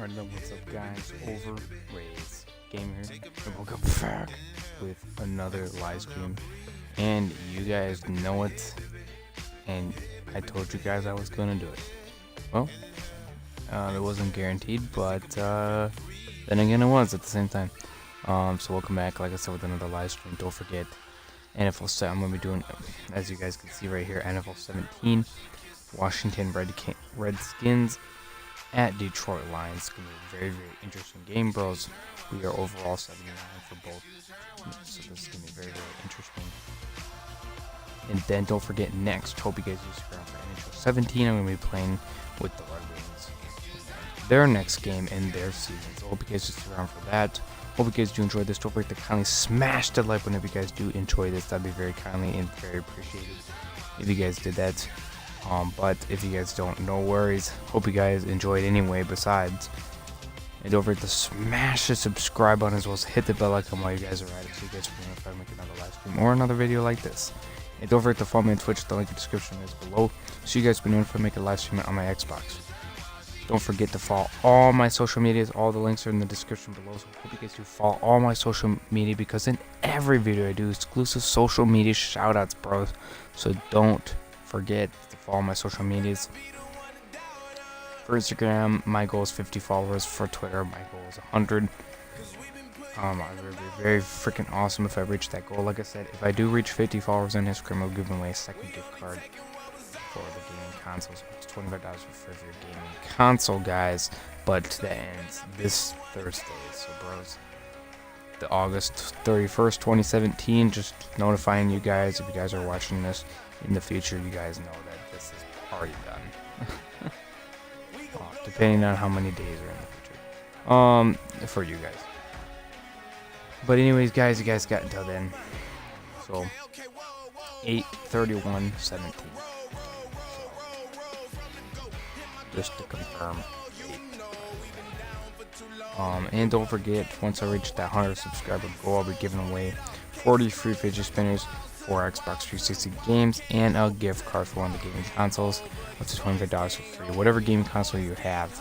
Alright then, what's up guys, over Rays Gamer here, and welcome back with another live stream. And you guys know it, and I told you guys I was gonna do it. Well, it wasn't guaranteed, but then again it was at the same time. So welcome back, like I said, with another live stream. Don't forget, NFL 7, I'm gonna be doing, as you guys can see right here, NFL 17, Washington Redskins at Detroit Lions. It's going to be a very, very interesting game, bros. We are overall 79 for both, so this is going to be very, very interesting. And then don't forget, next, hope you guys use around for NHL 17. I'm going to be playing with the Red Wings, their next game in their season. So hope you guys just around for that. Hope you guys do enjoy this. Don't forget to kindly smash the like whenever you guys do enjoy this. That'd be very kindly and very appreciated if you guys did that. But if you guys don't, no worries. Hope you guys enjoyed anyway. Besides, and don't forget to smash the subscribe button as well as hit the bell icon while you guys are at it, so you guys can know if I make another live stream or another video like this. And don't forget to follow me on Twitch. The link in the description is below, so you guys can know if I make a live stream on my Xbox. Don't forget to follow all my social medias. All the links are in the description below. So hope you guys do follow all my social media, because in every video I do exclusive social media shoutouts, bros. So don't forget to follow my social medias. For Instagram, my goal is 50 followers. For Twitter, my goal is 100. I would be very freaking awesome if I reach that goal. Like I said, if I do reach 50 followers on Instagram, I'll give away a second gift card for the gaming console. So it's $25 for your gaming console, guys. But that ends this Thursday. So, bros, the August 31st, 2017. Just notifying you guys, if you guys are watching this in the future, you guys know that this is already done. Depending on how many days are in the future. For you guys. But anyways, guys, you guys got until then. So 8/31/17. So, just to confirm. And don't forget, once I reach that 100 subscriber goal, I'll be giving away 40 free fidget spinners for Xbox 360 games and a gift card for one of the gaming consoles, up to $25 for free, whatever gaming console you have,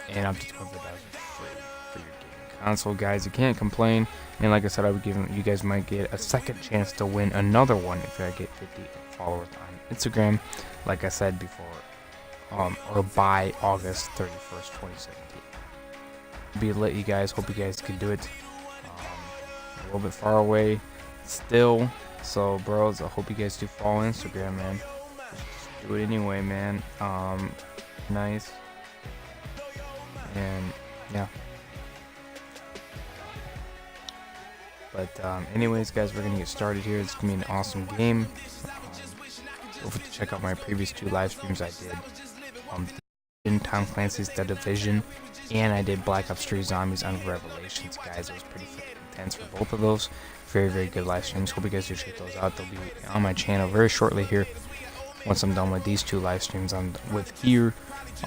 and up to $25 for free for your gaming console, guys. You can't complain. And like I said, I would give you guys might get a second chance to win another one if I get 50 followers on Instagram, like I said before, or by August 31st, 2017. Be lit, you guys. Hope you guys can do it. A little bit far away still, so bros, I hope you guys do follow Instagram, man. Just do it anyway, man. Nice. And yeah, but anyways, guys, we're gonna get started here. It's gonna be an awesome game. Don't forget to check out my previous 2 live streams I did. Tom Clancy's The Division, and I did Black Ops 3 Zombies on Revelations, guys. It was pretty freaking intense for both of those. Very, very good live streams. Hope you guys do check those out. They'll be on my channel very shortly here, once I'm done with these 2 live streams I'm with here.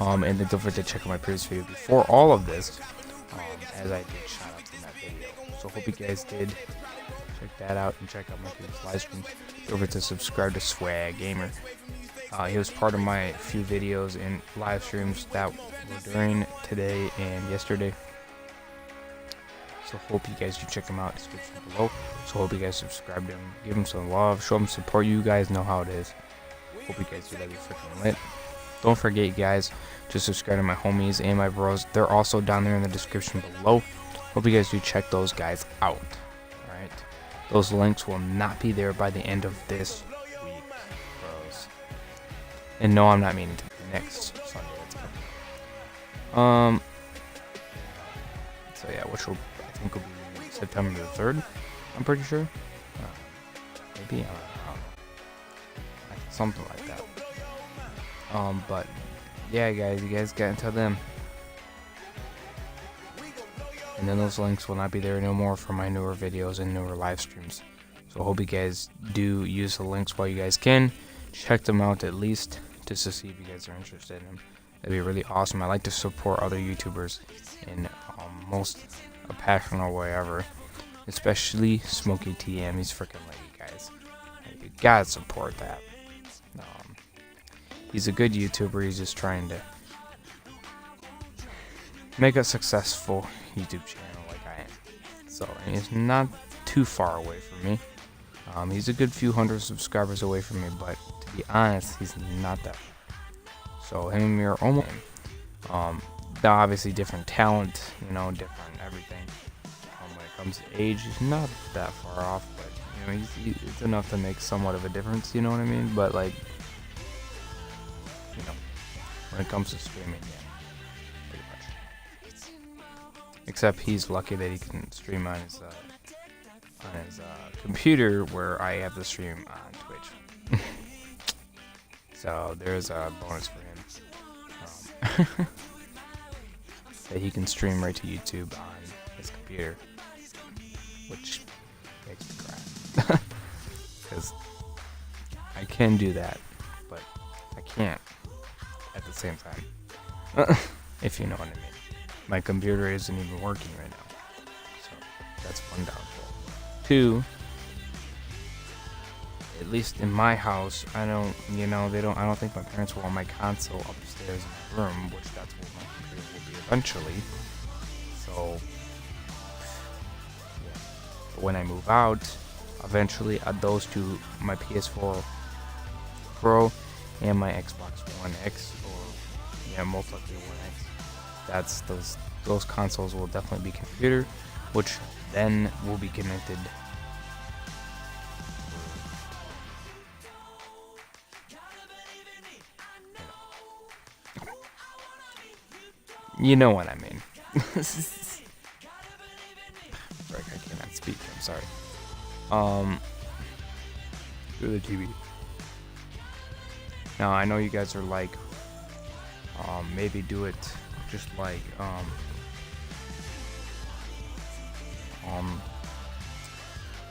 And then don't forget to check out my previous video before all of this, as I did shoutouts in that video. So hope you guys did check that out and check out my previous live streams. Don't forget to subscribe to Swag Gamer. He was part of my few videos and live streams that were during today and yesterday. So hope you guys do check him out. Description below. So hope you guys subscribe to him, give him some love, show him support. You guys know how it is. Hope you guys do that. Be freaking lit. Don't forget, guys, to subscribe to my homies and my bros. They're also down there in the description below. Hope you guys do check those guys out. All right, those links will not be there by the end of this week, bros. And no, I'm not meaning to. Next Sunday, that's coming. So yeah, which will, I think, will be September the 3rd. I'm pretty sure. Maybe, I don't know. Something like that. But yeah, guys, you guys got until then. And then those links will not be there no more for my newer videos and newer live streams. So I hope you guys do use the links while you guys can. Check them out at least, just to see if you guys are interested in them. That'd be really awesome. I like to support other YouTubers in most a passionate way ever, especially Smokey TM. He's freaking lady, guys. You gotta support that. He's a good YouTuber. He's just trying to make a successful YouTube channel like I am. So, and he's not too far away from me. He's a good few hundred subscribers away from me, but to be honest, he's not that far. So him and me are almost. They're obviously different talent, you know, different everything. When it comes to age, he's not that far off, but you know, it's enough to make somewhat of a difference. You know what I mean? But like, you know, when it comes to streaming, yeah, pretty much. Except he's lucky that he can stream on his computer, where I have the stream on Twitch. So there's a bonus for him. That he can stream right to YouTube on his computer, which makes me cry. Because I can do that, but I can't at the same time. If you know what I mean. My computer isn't even working right now. So that's one downfall. 2, at least in my house, I don't think my parents want my console upstairs in my room, which that's what my computer will be eventually. So, yeah. But when I move out, eventually those two, my PS4 Pro and my Xbox One X, or yeah, most likely One X, that's those consoles will definitely be computer, which then will be connected. You know what I mean. Sorry, I cannot speak. I'm sorry. Through the TV. Now I know you guys are like, maybe do it just like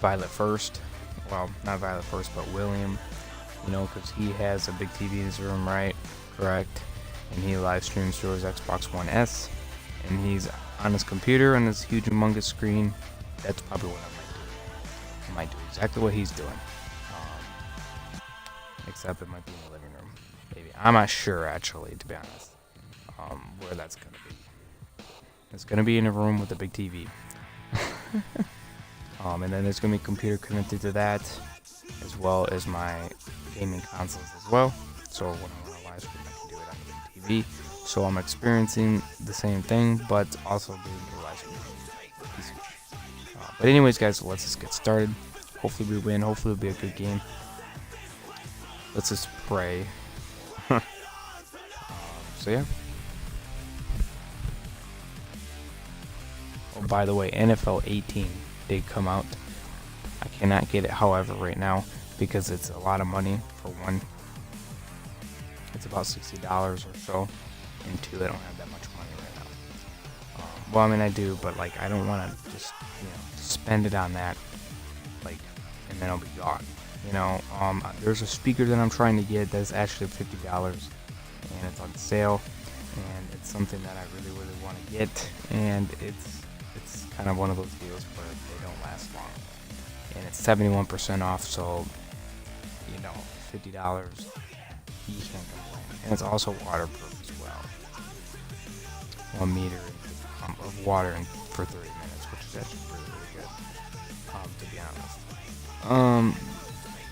Violet First. Well, not Violet First, but William. You know, because he has a big TV in his room, right? Correct. And he live streams through his Xbox One S, and he's on his computer on this huge humongous screen. That's probably what I might do. I might do exactly what he's doing, except it might be in the living room. Maybe, I'm not sure actually, to be honest, where that's gonna be. It's gonna be in a room with a big TV, and then there's gonna be a computer connected to that, as well as my gaming consoles as well. So when I want to live stream, I can do it on the TV. So I'm experiencing the same thing, but also being able to live stream. But anyways, guys, let's just get started. Hopefully we win. Hopefully it'll be a good game. Let's just pray. So yeah. Oh, by the way, NFL 18 did come out. I cannot get it, however, right now, because it's a lot of money for one. It's about $60 or so, and 2, I don't have that much money right now. Well, I mean, I do, but like, I don't want to just, you know, spend it on that, like, and then I'll be gone. You know, there's a speaker that I'm trying to get that's actually $50, and it's on sale, and it's something that I really, really want to get, and it's kind of one of those deals where they don't last long, and it's 71% off, so, you know, $50, you can't complain. And it's also waterproof as well. 1 meter of water for 30 minutes, which is actually really, really good, to be honest.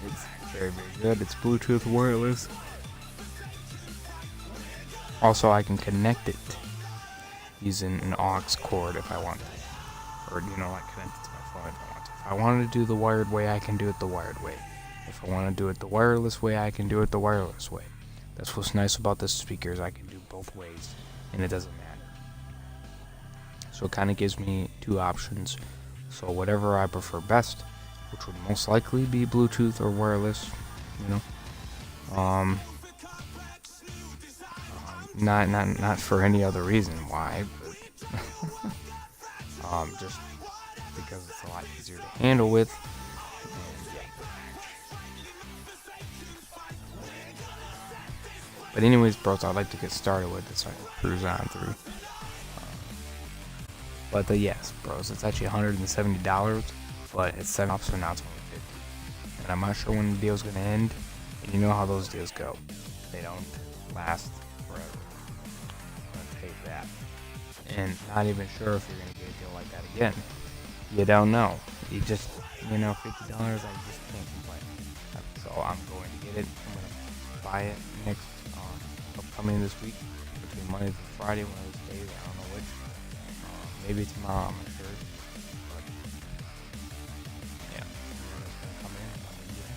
It's very, very good. It's Bluetooth wireless. Also, I can connect it using an aux cord if I want to, or, you know, like connect it to my phone if I want to. If I wanted to do the wired way, I can do it the wired way. If I want to do it the wireless way, I can do it the wireless way. That's what's nice about this speaker, is I can do both ways, and it doesn't matter. So it kind of gives me 2 options. So whatever I prefer best, which would most likely be Bluetooth or wireless, you know. Not for any other reason why, but just because it's a lot easier to handle with. But anyways, bros, I'd like to get started with this so I can cruise on through. But yes, bros, it's actually $170, but it's 7 off, so now it's only 50. And I'm not sure when the deal's gonna end. And you know how those deals go; they don't last forever. I'm gonna take that. and not even sure if you're gonna get a deal like that again. You don't know. You just, $50, I just can't complain. So I'm going to get it. I'm gonna buy it next, upcoming this week, between Monday to Friday, one of those days. I don't know which. Maybe tomorrow. I'm not sure. But yeah, it's gonna come in. I'm gonna get it.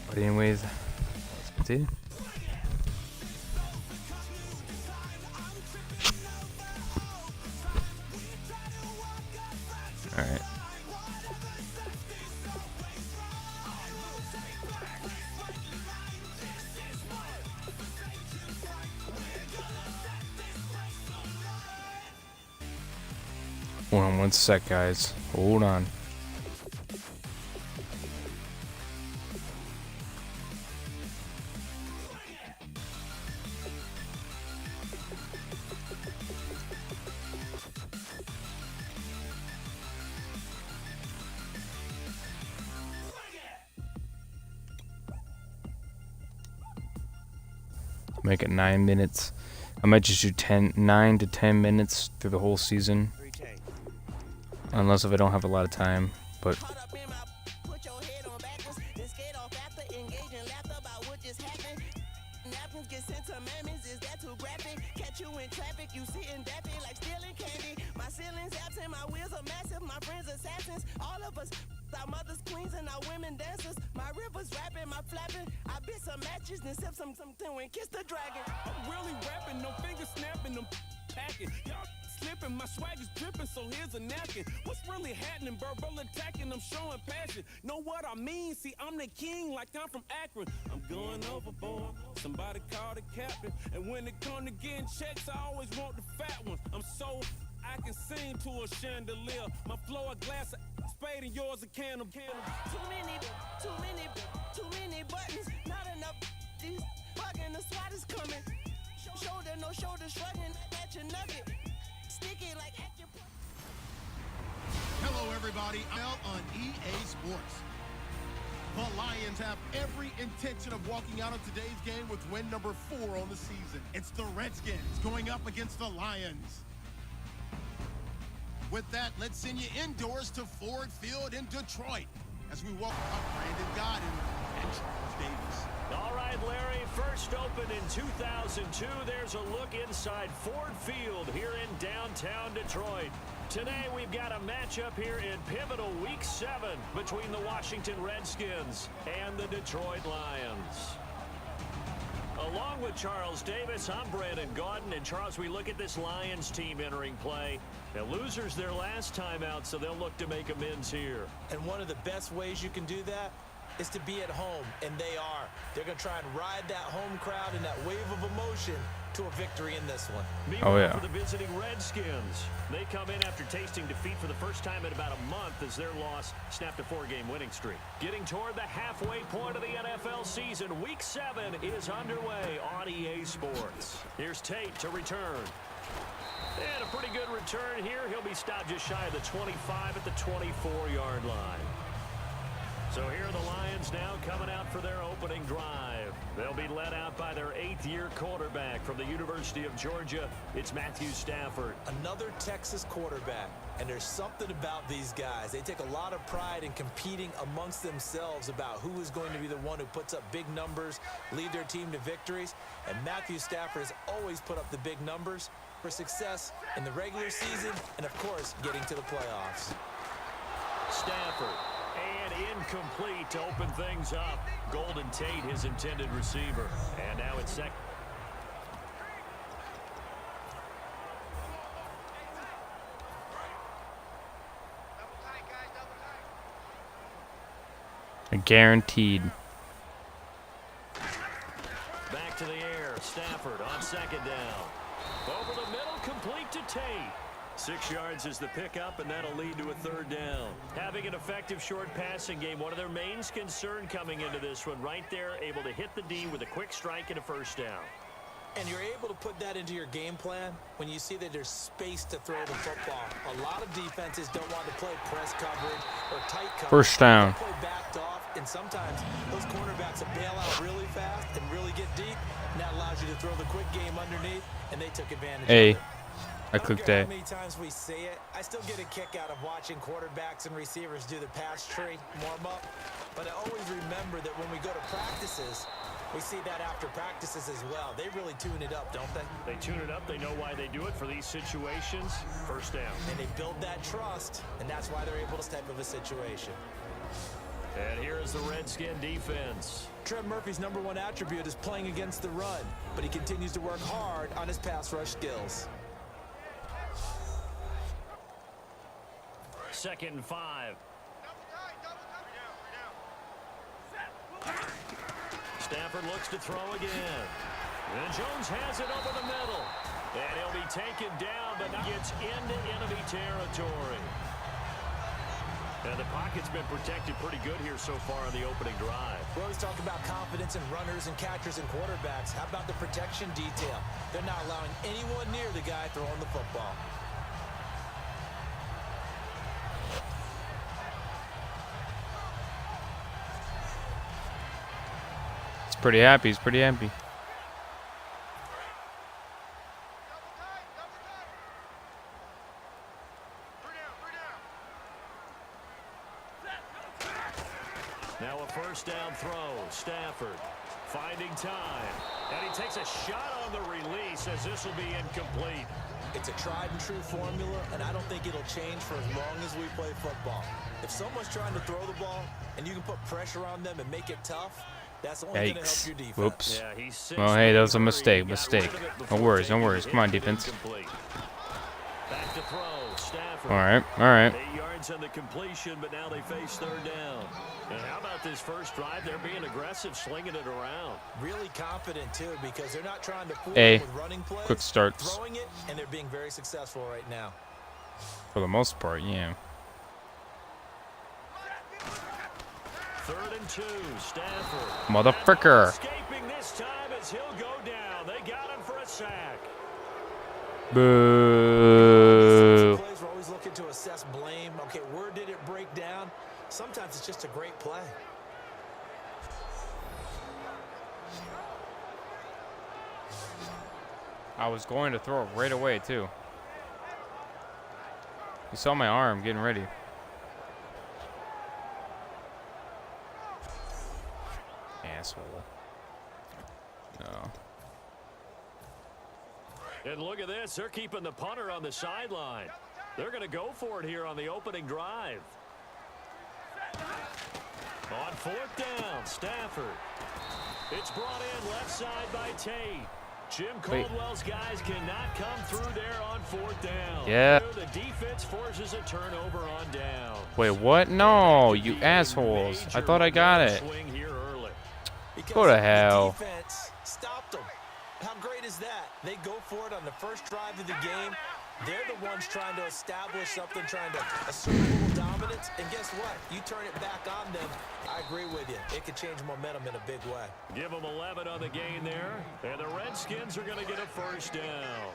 But anyways, let's continue. All right. Hold on 1 sec, guys. Hold on. Make it 9 minutes. I might just do 9 to 10 minutes through the whole season. Unless if I don't have a lot of time. But all of us, our mothers, queens, and our women dancers. My rivers rapping, my flapping. I bit some matches, then sip something and kiss the dragon. I'm really rapping, no fingers snapping, I'm packing. Y'all slipping, my swag is dripping, so here's a napkin. What's really happening? Verbal attacking, I'm showing passion. Know what I mean? See, I'm the king, like I'm from Akron. I'm going overboard. Somebody call the captain. And when it come to getting checks, I always want the fat ones. I'm so I can sing to a chandelier. My flow a glass of spade and yours a candle. Too many buttons. Not enough. These bugging, the SWAT is coming. Shoulder, no shoulder shrugging at your nugget. Sticky like at your. Hello, everybody. Out on EA Sports. The Lions have every intention of walking out of today's game with win number 4 on the season. It's the Redskins going up against the Lions. With that, let's send you indoors to Ford Field in Detroit as we welcome up Brandon Godden and Charles Davis. All right, Larry, first opened in 2002. There's a look inside Ford Field here in downtown Detroit. Today, we've got a matchup here in pivotal Week 7 between the Washington Redskins and the Detroit Lions. Along with Charles Davis, I'm Brandon Gaudin. And Charles, we look at this Lions team entering play. Now, losers their last time out, so they'll look to make amends here. And one of the best ways you can do that is to be at home, and they are. They're going to try and ride that home crowd and that wave of emotion to a victory in this one. Meanwhile, for the visiting Redskins, they come in after tasting defeat for the first time in about a month as their loss snapped a 4-game winning streak. Getting toward the halfway point of the NFL season, Week 7 is underway on EA Sports. Here's Tate to return. And a pretty good return here. He'll be stopped just shy of the 25 at the 24-yard line. So here are the Lions now coming out for their opening drive. They'll be led out by their 8th-year quarterback from the University of Georgia. It's Matthew Stafford. Another Texas quarterback. And there's something about these guys. They take a lot of pride in competing amongst themselves about who is going to be the one who puts up big numbers, lead their team to victories. And Matthew Stafford has always put up the big numbers for success in the regular season and, of course, getting to the playoffs. Stafford. And incomplete to open things up. Golden Tate, his intended receiver. And now it's second. Guaranteed. Back to the air. Stafford on second down. Over the middle, complete to Tate. 6 yards is the pickup, and that'll lead to a 3rd down. Having an effective short passing game, one of their main concern coming into this one, right there, able to hit the D with a quick strike and a 1st down. And you're able to put that into your game plan when you see that there's space to throw the football. A lot of defenses don't want to play press coverage or tight coverage. 1st down. They play backed off, and sometimes those cornerbacks will bail out really fast and really really get deep, and that allows you to throw the quick game underneath, and they took advantage Hey, of it. I clicked A. How many times we say it, I still get a kick out of watching quarterbacks and receivers do the pass tree warm up. But I always remember that when we go to practices, we see that after practices as well. They really tune it up, don't they? They tune it up. They know why they do it for these situations. First down. And they build that trust, and that's why they're able to step of a situation. And here is the Redskin defense. Trent Murphy's #1 attribute is playing against the run, but he continues to work hard on his pass rush skills. 2nd and 5. Stafford looks to throw again. And Jones has it over the middle. And he'll be taken down, but now gets into enemy territory. And the pocket's been protected pretty good here so far in the opening drive. We always talk about confidence in runners and catchers and quarterbacks. How about the protection detail? They're not allowing anyone near the guy throwing the football. He's pretty happy. He's pretty happy. Now a first down throw. Stafford finding time. And he takes a shot on the release as this will be incomplete. It's a tried and true formula, and I don't think it'll change for as long as we play football. If someone's trying to throw the ball and you can put pressure on them and make it tough, that's only going to help your defense. Whoops. Yeah, he's 6 Well, hey, that was a hurry. mistake. He got Mistake. rid of it No before worries. No taking worries. the Come on, hit. defense. Incomplete. Back to throw. Stafford. All right. All right. 8 yards on the completion, but now they face 3rd down. And how about this first drive? They're being aggressive, slinging it around. Really confident, too, because they're not trying to fool A. them with running plays. Quick starts. Throwing it, and they're being very successful right now. For the most part, yeah. 3rd and 2. Stafford. Motherfucker. Escaping this time as he'll go down. They got him for a sack. Boo. Plays, we're always looking to assess blame. Okay, where did it break down? Sometimes it's just a great play. I was going to throw it right away, too. You saw my arm getting ready. Asshole. No. And look at this. They're keeping the punter on the sideline. They're going to go for it here on the opening drive. On 4th down, Stafford. It's brought in left side by Tate. Jim Caldwell's guys cannot come through there on 4th down. Yeah. The defense forces a turnover on down. Wait, what? No, you assholes. I thought I got it. Swing here early. Go to hell. The defense stopped them. How great is that? They go for it on the first drive of the game. They're the ones trying to establish something, trying to assert a little dominance. And guess what? You turn it back on them, I agree with you. It could change momentum in a big way. Give them 11 on the gain there. And the Redskins are going to get a first down.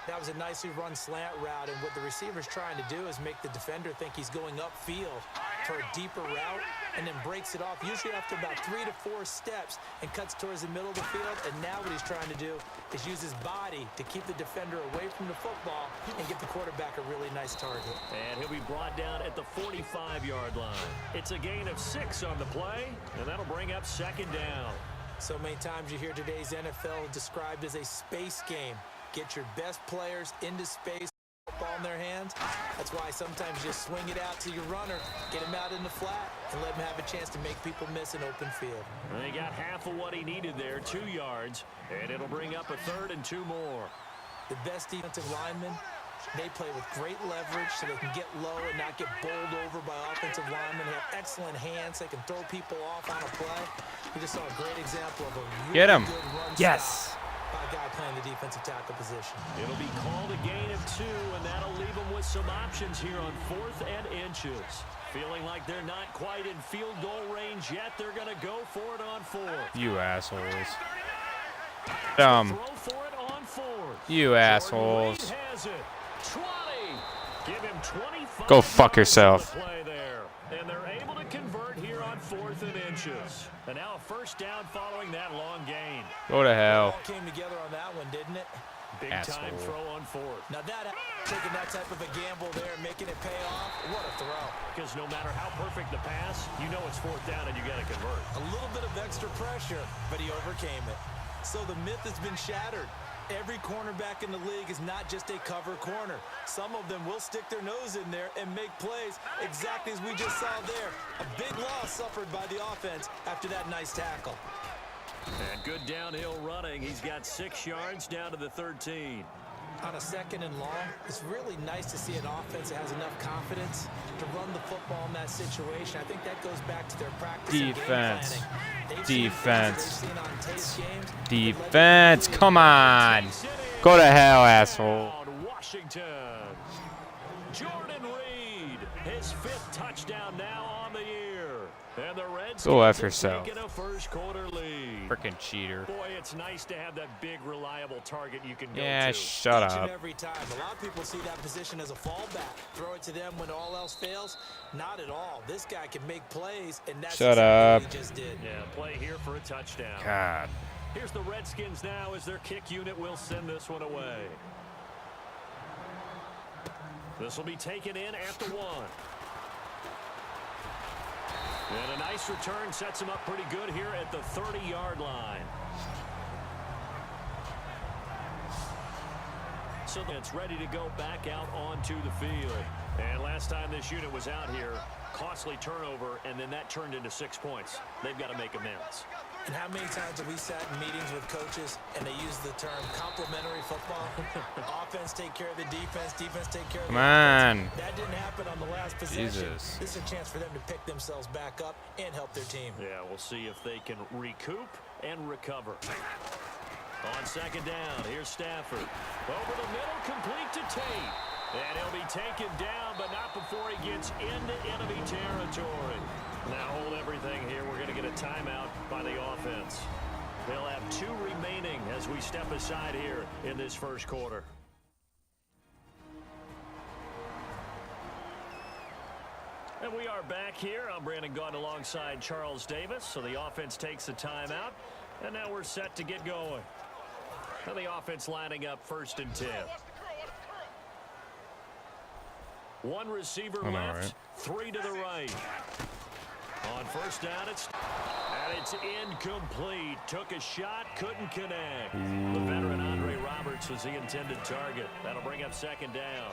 That was a nicely run slant route, and what the receiver's trying to do is make the defender think he's going upfield for a deeper route, and then breaks it off, usually after about 3 to 4 steps, and cuts towards the middle of the field. And now what he's trying to do is use his body to keep the defender away from the football and get the quarterback a really nice target. And he'll be brought down at the 45-yard line. It's a gain of 6 on the play, and that'll bring up 2nd down. So many times you hear today's NFL described as a space game. Get your best players into space, ball in their hands. That's why sometimes you just swing it out to your runner, get him out in the flat, and let him have a chance to make people miss an open field. And they got half of what he needed there, 2 yards, and it'll bring up a 3rd and 2 more. The best defensive linemen, they play with great leverage so they can get low and not get bowled over by offensive linemen. They have excellent hands. They can throw people off on a play. We just saw a great example of a really Get him. good run Yes. stop by a guy playing the defensive tackle position. It'll be called a gain of 2, and that'll leave them with some options here on 4th and inches. Feeling like they're not quite in field goal range yet, they're going to go for it on 4th. You assholes. Throw for it on 4th. You assholes. Jordan Reed has it. 20. Give him 25. Go fuck yards on yourself. the play there. And they're able to convert here on 4th and inches. And now a first down following that long gain. Go to hell. All came together on that one, didn't it? Big time throw on 4th. Now taking that type of a gamble there, making it pay off, what a throw. Because no matter how perfect the pass, you know it's 4th down and you got to convert. A little bit of extra pressure, but he overcame it. So the myth has been shattered. Every cornerback in the league is not just a cover corner. Some of them will stick their nose in there and make plays exactly as we just saw there. A big loss suffered by the offense after that nice tackle. And good downhill running. He's got 6 yards down to the 13. On a 2nd and long, it's really nice to see an offense that has enough confidence to run the football in that situation. I think that goes back to their practice Defense. and Defense. Defense. Defense. Come on. Go to hell, asshole. Washington. Jordan Reed, his 5th touchdown now on the year. And the Redskins Go F yourself. taking a first quarter lead. Freaking cheater. Boy, it's nice to have that big, reliable target you can go Yeah, to. shut Each and up. every time. A lot of people see that position as a fallback. Throw it to them when all else fails. Not at all. This guy can make plays, and that's Shut exactly up. what he just did. Yeah, play here for a touchdown. God. Here's the Redskins now as their kick unit will send this one away. This will be taken in after 1. And a nice return sets him up pretty good here at the 30-yard line. So it's ready to go back out onto the field. And last time this unit was out here, costly turnover, and then that turned into 6 points. They've got to make amends. And how many times have we sat in meetings with coaches and they use the term complementary football? Offense take care of the defense, defense take care of the offense. That didn't happen on the last possession. Jesus. This is a chance for them to pick themselves back up and help their team. Yeah, we'll see if they can recoup and recover. On 2nd down, here's Stafford. Over the middle, complete to Tate. And he'll be taken down, but not before he gets into enemy territory. Now hold everything here. We're going to get a timeout by the offense. They'll have 2 remaining as we step aside here in this first quarter. And we are back here. I'm Brandon Gaudin alongside Charles Davis. So the offense takes a timeout. And now we're set to get going. And the offense lining up 1st and 10. 1 receiver left, right. 3 to the right. On 1st down, it's incomplete. Took a shot, couldn't connect. The veteran Andre Roberts was the intended target. That'll bring up 2nd down.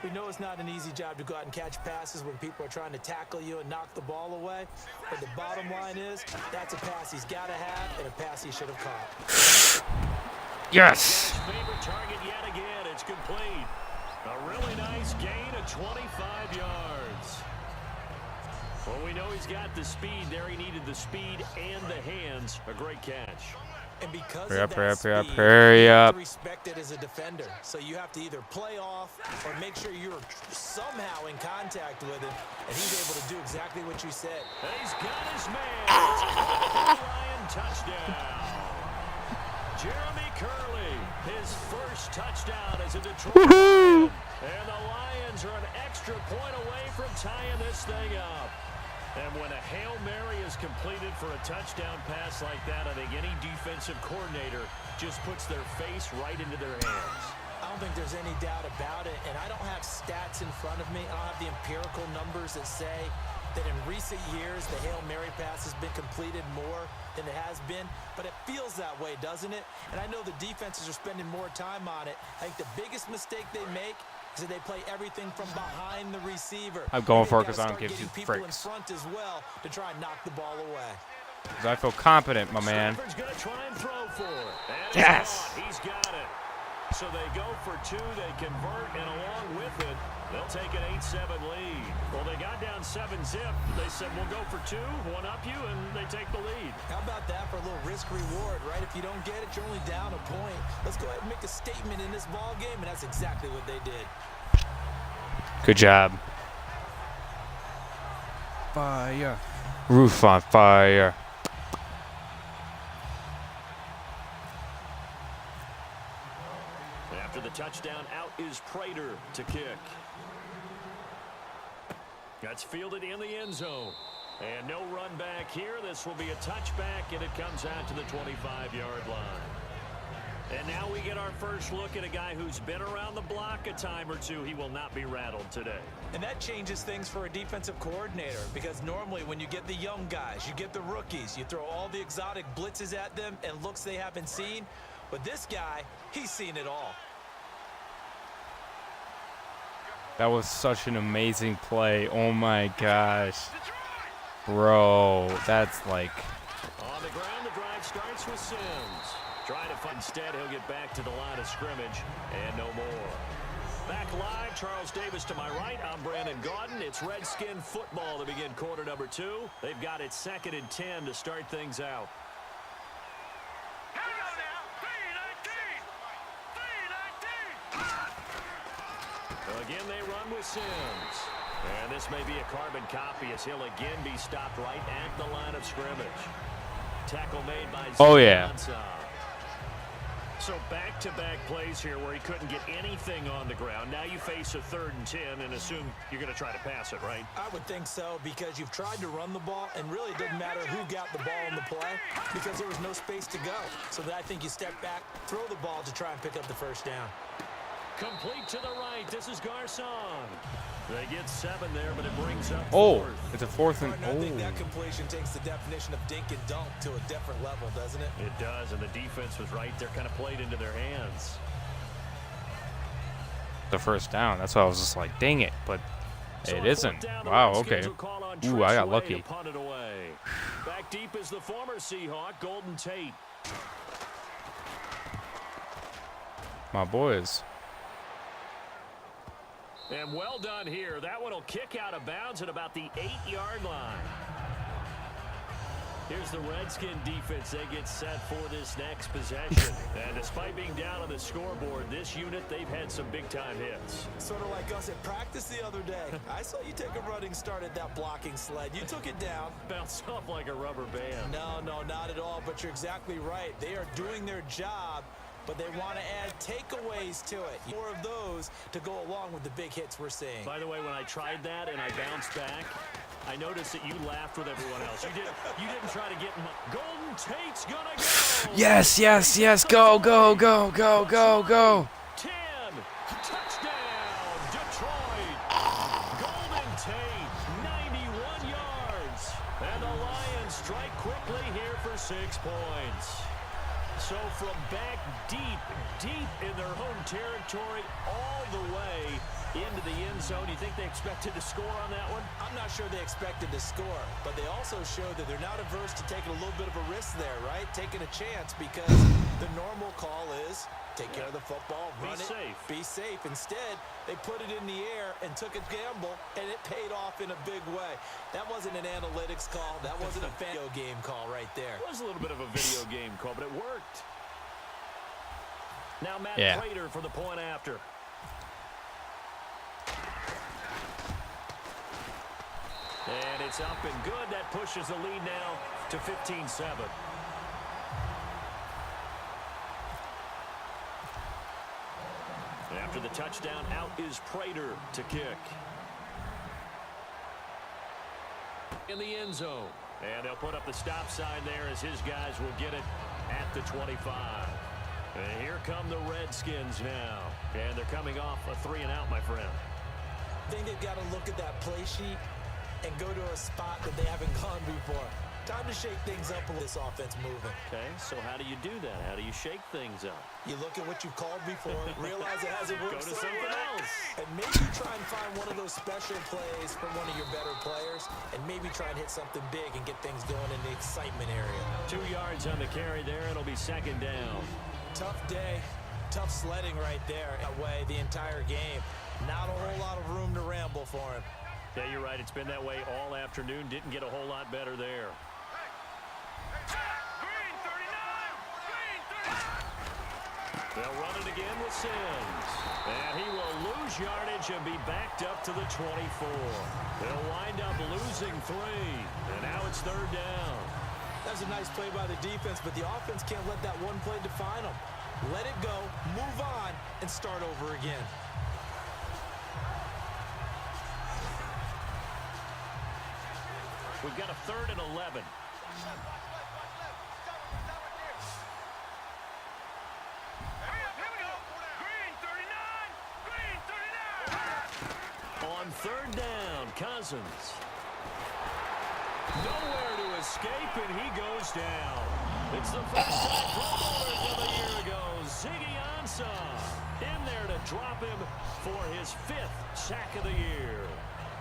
We know it's not an easy job to go out and catch passes when people are trying to tackle you and knock the ball away. But the bottom line is, that's a pass he's got to have and a pass he should have caught. Yes. His favorite target yet again. It's complete. A really nice gain of 25 yards. Well, we know he's got the speed there. He needed the speed and the hands. A great catch. And because Hurry of up, that hurry up, hurry up, speed, hurry you have up. to respect it as a defender. So you have to either play off or make sure you're somehow in contact with him, and he's able to do exactly what you said. And he's got his man. It's a Lion touchdown. Jeremy Curley, his first touchdown as a Detroit Lion. And the Lions are an extra point away from tying this thing up. And when a Hail Mary is completed for a touchdown pass like that, I think any defensive coordinator just puts their face right into their hands. I don't think there's any doubt about it, and I don't have stats in front of me. I don't have the empirical numbers that say that in recent years the Hail Mary pass has been completed more than it has been, but it feels that way, doesn't it? And I know the defenses are spending more time on it. I think the biggest mistake they make is that they play everything from behind the receiver. I'm going for it They've because I gotta don't give start two getting people in freaks. front as well to try and knock the ball away. Because I feel confident, my man. Stafford's gonna try and throw for it. And Yes! he's got it. So they go for 2, they convert, and along with it, they'll take an 8-7 lead. Well, they got down 7-zip. They said, we'll go for 2, one up you, and they take the lead. How about that for a little risk-reward, right? If you don't get it, you're only down a point. Let's go ahead and make a statement in this ball game, and that's exactly what they did. Good job. Fire. Roof on fire. After the touchdown, out is Prater to kick. That's fielded in the end zone. And no run back here. This will be a touchback, and it comes out to the 25-yard line. And now we get our first look at a guy who's been around the block a time or two. He will not be rattled today. And that changes things for a defensive coordinator, because normally when you get the young guys, you get the rookies, you throw all the exotic blitzes at them and looks they haven't seen. But this guy, he's seen it all. That was such an amazing play. Oh my gosh. Bro, that's like... On the ground, the drive starts with Sims. Trying to find instead, he'll get back to the line of scrimmage, and no more. Back live, Charles Davis to my right. I'm Brandon Gaudin. It's Redskin football to begin quarter number 2. They've got it 2nd and 10 to start things out. Again, they run with Sims. And this may be a carbon copy as he'll again be stopped right at the line of scrimmage. Tackle made by Oh, yeah. So back-to-back plays here where he couldn't get anything on the ground. Now you face a 3rd and 10 and assume you're going to try to pass it, right? I would think so, because you've tried to run the ball, and really it didn't matter who got the ball in the play because there was no space to go. So that I think you step back, throw the ball to try and pick up the first down. Complete to the right. This is Garcon. They get 7 there, but it brings up 4th. Oh, it's a 4th and... I think that completion takes the definition of dink and dunk to a different level, doesn't it? It does, and the defense was right there, kind of played into their hands. The first down. That's why I was just like, dang it. But So it isn't. Wow, okay. Ooh, I got lucky. Back deep is the former Seahawk, Golden Tate. My boys. And well done here. That one will kick out of bounds at about the 8-yard line. Here's the Redskin defense. They get set for this next possession. And despite being down on the scoreboard, this unit, they've had some big-time hits. Sort of like us at practice the other day. I saw you take a running start at that blocking sled. You took it down. Bounced off like a rubber band. No, not at all. But you're exactly right. They are doing their job, but they want to add takeaways to it. More of those to go along with the big hits we're seeing. By the way, when I tried that and I bounced back, I noticed that you laughed with everyone else. You didn't try to get in. Golden Tate's gonna go. Yes, yes, yes. Go, go, go, go, go, go. 10. Touchdown, Detroit. Golden Tate, 91 yards. And the Lions strike quickly here for 6 points. So from back deep in their home territory, all the way into the end zone. You think they expected to score on that one? I'm not sure they expected to score, but they also showed that they're not averse to taking a little bit of a risk there, right? Taking a chance, because the normal call is take care of the football, run it, be safe. Instead, they put it in the air and took a gamble, and it paid off in a big way. That wasn't an analytics call. That wasn't a video game call right there. It was a little bit of a video game call, but it worked. Now Matt Prater for the point after. And it's up and good. That pushes the lead now to 15-7. After the touchdown, out is Prater to kick. In the end zone. And they'll put up the stop sign there as his guys will get it at the 25. And here come the Redskins now. And they're coming off a 3-and-out, my friend. I think they've got to look at that play sheet and go to a spot that they haven't gone before. Time to shake things up with this offense moving. Okay, so how do you do that? How do you shake things up? You look at what you've called before, realize it hasn't worked. Go to something else. And maybe try and find one of those special plays from one of your better players, and maybe try and hit something big and get things going in the excitement area. 2 yards on the carry there. It'll be 2nd down. Tough day, tough sledding right there. That way the entire game. Not a whole lot of room to ramble for him. Yeah, you're right. It's been that way all afternoon. Didn't get a whole lot better there. They'll run it again with Sims. And he will lose yardage and be backed up to the 24. They'll wind up losing 3. And now it's 3rd down. That's a nice play by the defense, but the offense can't let that one play define them. Let it go, move on, and start over again. We've got a 3rd and 11. On 3rd down, Cousins. Nowhere to escape, and he goes down. It's the first time Pro Bowler from a year ago, Ziggy Ansah, in there to drop him for his 5th sack of the year.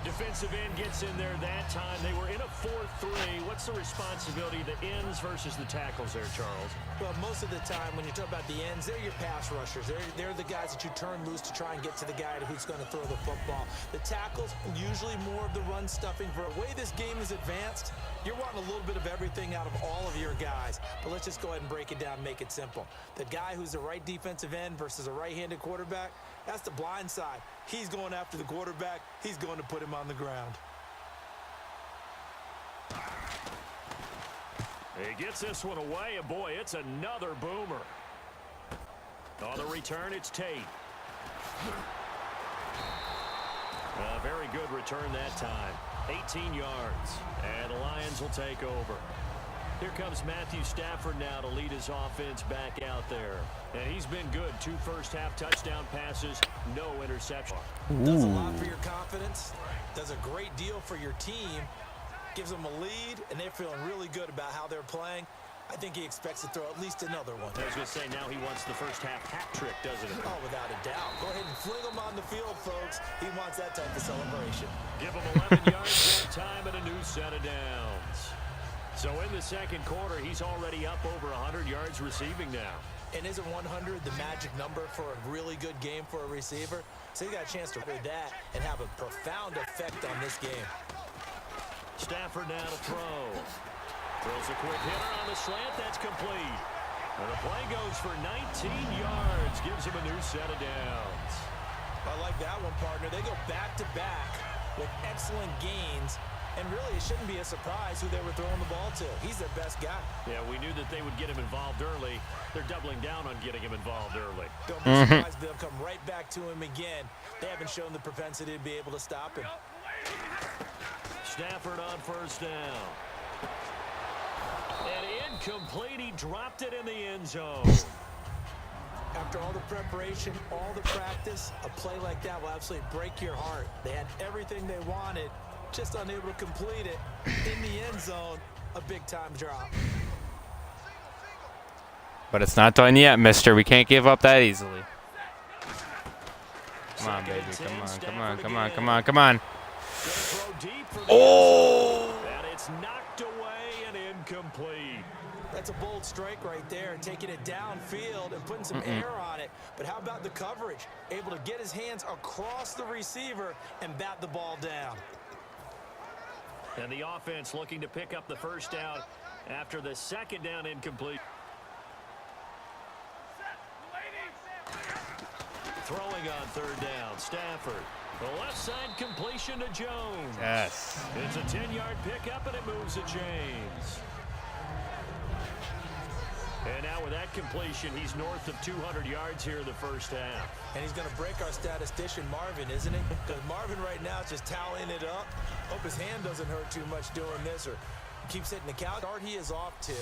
Defensive end gets in there that time. They were in a 4-3. What's the responsibility of the ends versus the tackles there, Charles? Well, most of the time when you talk about the ends, they're your pass rushers. They're the guys that you turn loose to try and get to the guy who's going to throw the football. The tackles, usually more of the run stuffing. For the way this game is advanced, you're wanting a little bit of everything out of all of your guys. But let's just go ahead and break it down and make it simple. The guy who's the right defensive end versus a right-handed quarterback, that's the blind side. He's going after the quarterback. He's going to put him on the ground. He gets this one away, and boy, it's another boomer. On the return, it's Tate. A very good return that time. 18 yards, and the Lions will take over. Here comes Matthew Stafford now to lead his offense back out there. And he's been good. 2 first-half touchdown passes, no interception. Does a lot for your confidence. Does a great deal for your team. Gives them a lead, and they're feeling really good about how they're playing. I think he expects to throw at least another one. I was going to say, now he wants the first-half hat trick, doesn't he? Oh, without a doubt. Go ahead and fling him on the field, folks. He wants that type of celebration. Give him 11 yards that time and a new set of downs. So in the second quarter, he's already up over 100 yards receiving now. And isn't 100 the magic number for a really good game for a receiver? So he got a chance to do that and have a profound effect on this game. Stafford now to throw. Throws a quick hitter on the slant. That's complete. And the play goes for 19 yards. Gives him a new set of downs. I like that one, partner. They go back-to-back with excellent gains. And really, it shouldn't be a surprise who they were throwing the ball to. He's their best guy. Yeah, we knew that they would get him involved early. They're doubling down on getting him involved early. Don't be surprised they'll come right back to him again. They haven't shown the propensity to be able to stop him. Stafford on first down. And incomplete. He dropped it in the end zone. After all the preparation, all the practice, a play like that will absolutely break your heart. They had everything they wanted, just unable to complete it. In the end zone, a big-time drop. But it's not done yet, mister. We can't give up that easily. Come on, baby. Come on, come on, come on, come on, come on. Oh! And it's knocked away and incomplete. That's a bold strike right there, taking it downfield and putting some air on it. But how about the coverage? Able to get his hands across the receiver and bat the ball down. And the offense looking to pick up the first down after the second down incomplete. Throwing on third down, Stafford. The left side completion to Jones. Yes. It's a 10-yard pickup, and it moves to James. And now with that completion, he's north of 200 yards here in the first half. And he's going to break our statistician, Marvin, isn't he? Because Marvin right now is just toweling it up. Hope his hand doesn't hurt too much doing this or keeps hitting the couch. Start he is off to.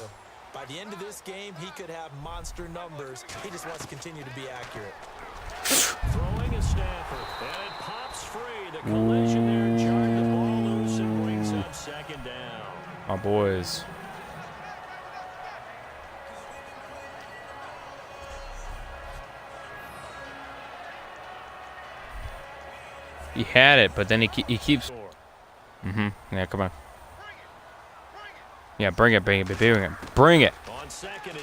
By the end of this game, he could have monster numbers. He just wants to continue to be accurate. Throwing a Stafford, and it pops free. The collision there jarred the ball loose and brings up second down. My boys. He had it, but then he keeps. Yeah, come on. Yeah, bring it, bring it, bring it, bring it.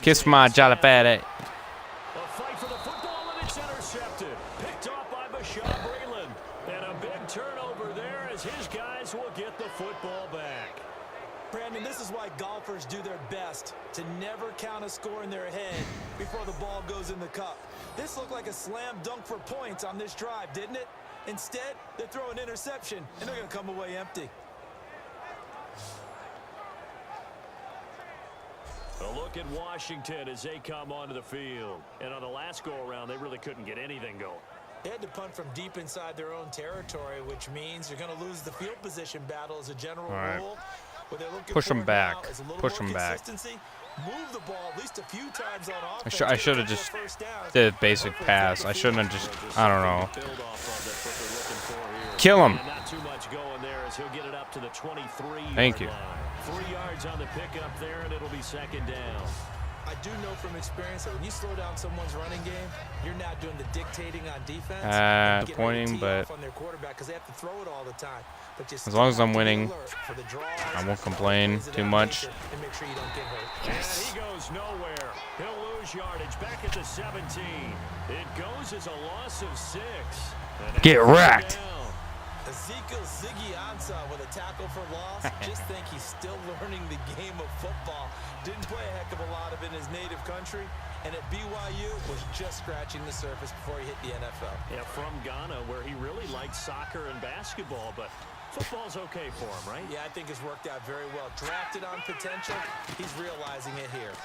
Kiss my jalapeno. A fight for the football, and it's intercepted. Picked off by Bashad Breeland. And a big turnover there as his guys will get the football back. Brandon, this is why golfers do their best to never count a score in their head before the ball goes in the cup. This looked like a slam dunk for points on this drive, didn't it? Instead, they throw an interception, and they're going to come away empty. A look at Washington as they come onto the field. And on the last go-around, they really couldn't get anything going. They had to punt from deep inside their own territory, which means you're going to lose the field position battle as a general rule. What they're looking Push for him back. now is a little Push more him back. consistency. Move the ball at least a few times on offense. I should have just did a basic pass. I shouldn't have just, I don't know. Kill him. Not too much going there as he'll get it up to the 23. Thank you. 3 yards on the pickup there, and it'll be second down. I do know from experience that when you slow down someone's running game, you're not doing the dictating on defense. The pointing, but on their quarterback because they have to throw it all the time. But as long as I'm winning, I won't complain too much. And make sure you don't get hurt. Yes. And he goes nowhere. He'll lose yardage back at the 17. It goes as a loss of 6. Get wrecked. Ezekiel Ziggy Ansah with a tackle for loss. Just think he's still learning the game of football. Didn't play a heck of a lot of it in his native country. And at BYU was just scratching the surface before he hit the NFL. Yeah, from Ghana, where he really liked soccer and basketball, but football's okay for him, right? Yeah, I think it's worked out very well. Drafted on potential, he's realizing it here.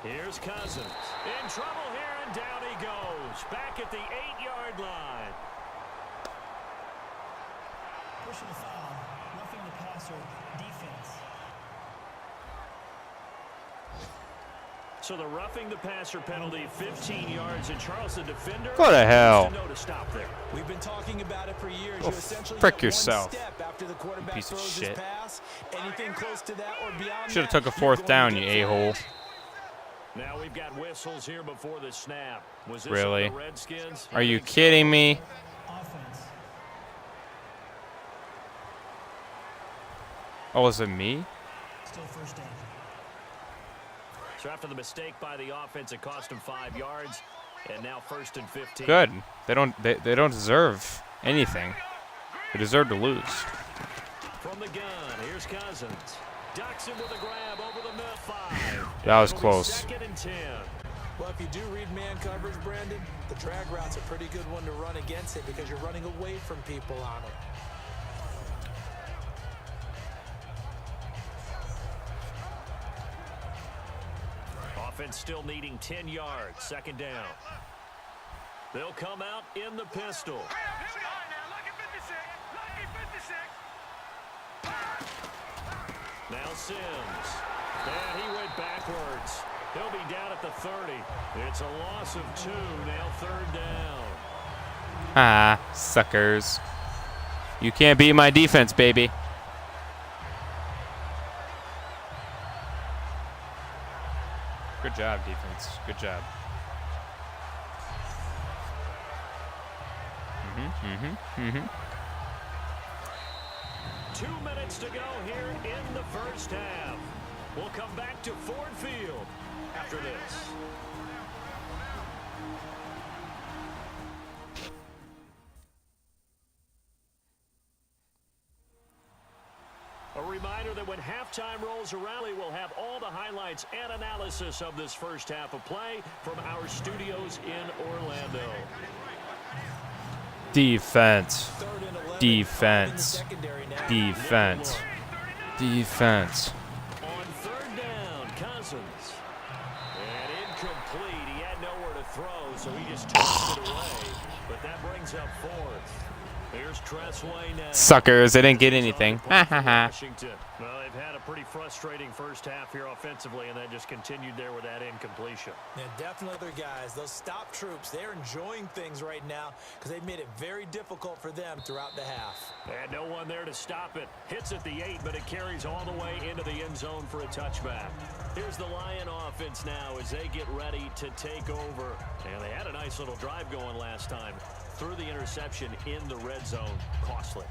Here's Cousins. In trouble here, and down he goes. Back at the 8-yard line. Pushing the foul, roughing the passer, defense. So the roughing the passer penalty, 15 yards, and Charles, the defender, Go to hell. know to stop there. We've been talking about it for years. Go You essentially frick get yourself, one step after the quarterback piece of throws shit. his pass. Anything close to that or beyond Should have that, took a you're 4th going down, to you get a-hole. flagged. Now we've got whistles here before the snap. Was this Really? on the Redskins? Are you kidding me? Offense. Oh, was it me? Still first down. So after the mistake by the offense, it cost him 5 yards, and now 1st and 15. Good. They don't deserve anything. They deserve to lose. From the gun, here's Cousins. Ducks him with a grab over the middle 5. That was It'll be close. 2nd and 10. Well, if you do read man coverage, Brandon, the drag route's a pretty good one to run against it because you're running away from people on it. Offense still needing 10 yards. 2nd down. They'll come out in the pistol. Now Sims. And he went backwards. He'll be down at the 30. It's a loss of 2. Now 3rd down. Ah, suckers. You can't beat my defense, baby. Good job, defense. Good job. Mm-hmm. 2 minutes to go here in the first half. We'll come back to Ford Field after this. A reminder that when halftime rolls around, we'll have all the highlights and analysis of this first half of play from our studios in Orlando. Defense. 3rd and 11 Defense. in the secondary now. Defense. Defense. On 3rd down, Cousins. And incomplete. He had nowhere to throw, so he just tossed it away. But that brings up 4th. Here's Tressway now. Suckers. They didn't get anything. Ha ha ha. Washington. Well, they've had a pretty frustrating first half here offensively, and that just continued there with that incompletion. Yeah, definitely other guys. Those stop troops, they're enjoying things right now because they've made it very difficult for them throughout the half. And no one there to stop it. Hits at the 8, but it carries all the way into the end zone for a touchback. Here's the Lion offense now as they get ready to take over. And they had a nice little drive going last time. Threw the interception in the red zone. Costly.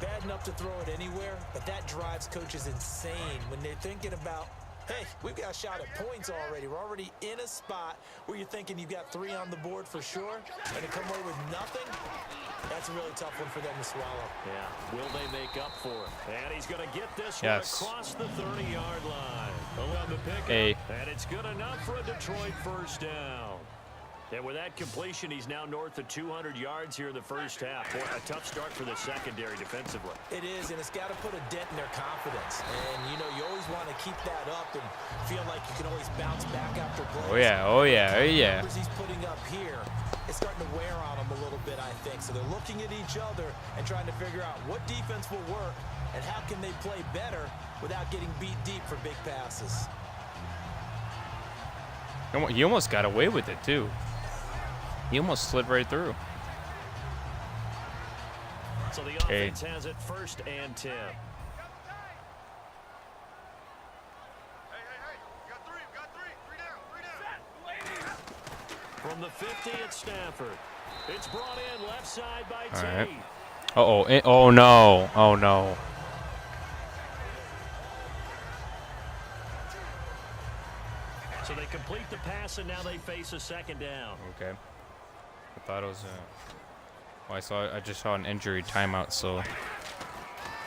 Bad enough to throw it anywhere, but that drives coaches insane when they're thinking about, hey, we've got a shot at points already. We're already in a spot where you're thinking you've got 3 on the board for sure, and to come away with nothing, that's a really tough one for them to swallow. Yeah, will they make up for it? And he's going to get this Yes. one across the 30-yard line. On the pickup, Hey. and it's good enough for a Detroit first down. And with that completion, he's now north of 200 yards here in the first half. Boy, a tough start for the secondary defensively. It is, and it's got to put a dent in their confidence. And, you know, you always want to keep that up and feel like you can always bounce back after blows. Oh yeah. Oh yeah. Oh yeah. The numbers he's putting up here, is starting to wear on them a little bit, I think. So they're looking at each other and trying to figure out what defense will work and how can they play better without getting beat deep for big passes. He almost got away with it, too. He almost slid right through. So the offense has it 1st and 10. From the 50 at Stafford. It's brought in left side by Tate. Right. Uh-oh. Oh, no. Oh, no. So they complete the pass, and now they face a 2nd down. Okay. I thought it was well, I just saw an injury timeout, so.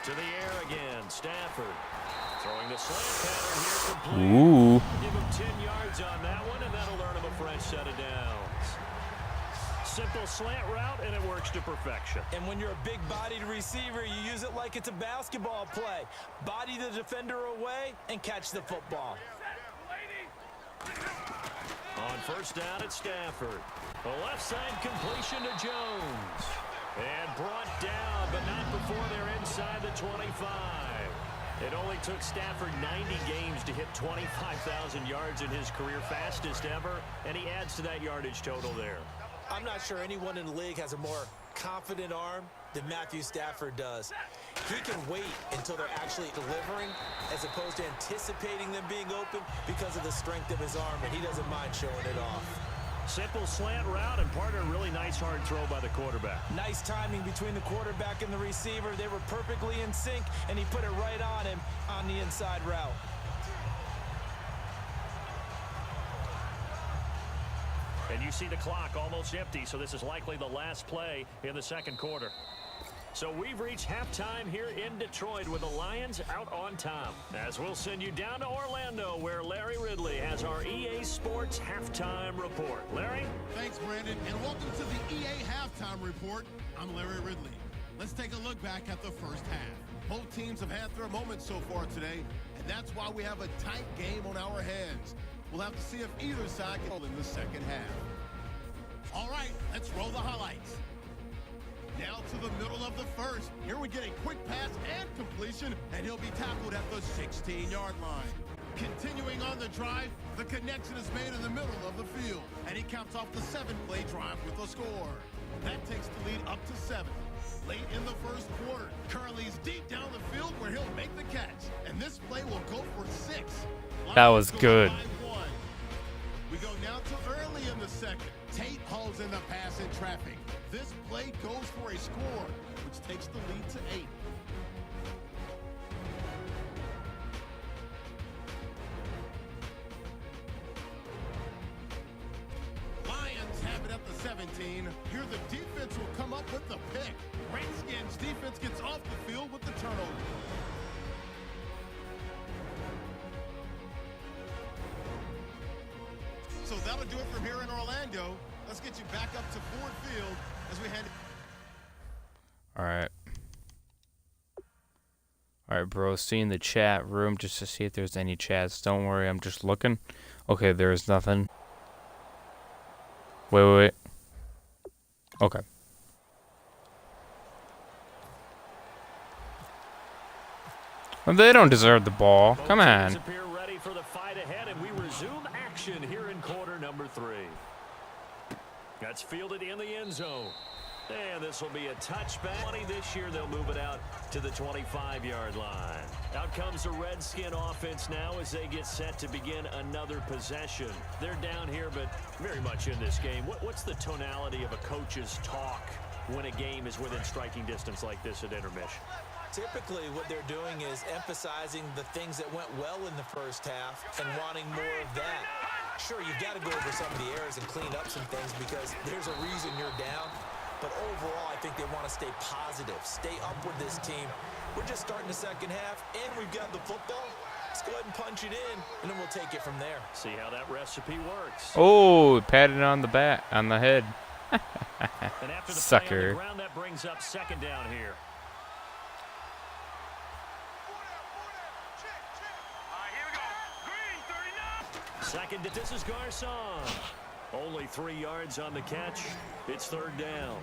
To the air again, Stafford. Throwing the slant pattern here complete. Ooh. Give him 10 yards on that one, and that'll earn him a fresh set of downs. Simple slant route, and it works to perfection. And when you're a big-bodied receiver, you use it like it's a basketball play. Body the defender away and catch the football. On 1st down at Stafford. A left side completion to Jones. And brought down, but not before they're inside the 25. It only took Stafford 90 games to hit 25,000 yards in his career, fastest ever, and he adds to that yardage total there. I'm not sure anyone in the league has a more confident arm than Matthew Stafford does. He can wait until they're actually delivering as opposed to anticipating them being open because of the strength of his arm, and he doesn't mind showing it off. Simple slant route and part of a really nice hard throw by the quarterback. Nice timing between the quarterback and the receiver. They were perfectly in sync, and he put it right on him on the inside route. And you see the clock almost empty, so this is likely the last play in the 2nd quarter. So we've reached halftime here in Detroit with the Lions out on top. As we'll send you down to Orlando, where Larry Ridley has our EA Sports Halftime Report. Larry? Thanks, Brandon, and welcome to the EA Halftime Report. I'm Larry Ridley. Let's take a look back at the first half. Both teams have had their moments so far today, and that's why we have a tight game on our hands. We'll have to see if either side can hold in the 2nd half. All right, let's roll the highlights. Now to the middle of the 1st. Here we get a quick pass and completion, and he'll be tackled at the 16-yard line. Continuing on the drive, the connection is made in the middle of the field, and he caps off the 7-play drive with a score. That takes the lead up to 7. Late in the 1st quarter, Curley's deep down the field where he'll make the catch, and this play will go for 6. That was good. We go now to early in the 2nd. Tate hauls in the pass in traffic. This play goes for a score, which takes the lead to 8. Lions have it at the 17. Here the defense will come up with the pick. Redskins defense gets off the field with the turnover. So that'll do it from here in Orlando. Let's get you back up to Ford Field as we head. All right. All right, bro. Seeing the chat room just to see if there's any chats. Don't worry, I'm just looking. Okay, there's nothing. Wait. Okay. Well, they don't deserve the ball. Come on. Appear ready for the fight ahead, and we resume action here in quarter number 3. That's fielded in the end zone. And this will be a touchback. This year they'll move it out to the 25-yard line. Out comes the Redskin offense now as they get set to begin another possession. They're down here, but very much in this game. What's the tonality of a coach's talk when a game is within striking distance like this at intermission? Typically, what they're doing is emphasizing the things that went well in the first half and wanting more of that. Sure, you've got to go over some of the errors and clean up some things because there's a reason you're down. But overall, I think they want to stay positive, stay up with this team. We're just starting the second half, and we've got the football. Let's go ahead and punch it in, and then we'll take it from there. See how that recipe works. Oh, patted on the back, on the head. And after the Sucker. play on the ground, that brings up second down here. Second, this is Garcon. Only 3 yards on the catch. It's 3rd down.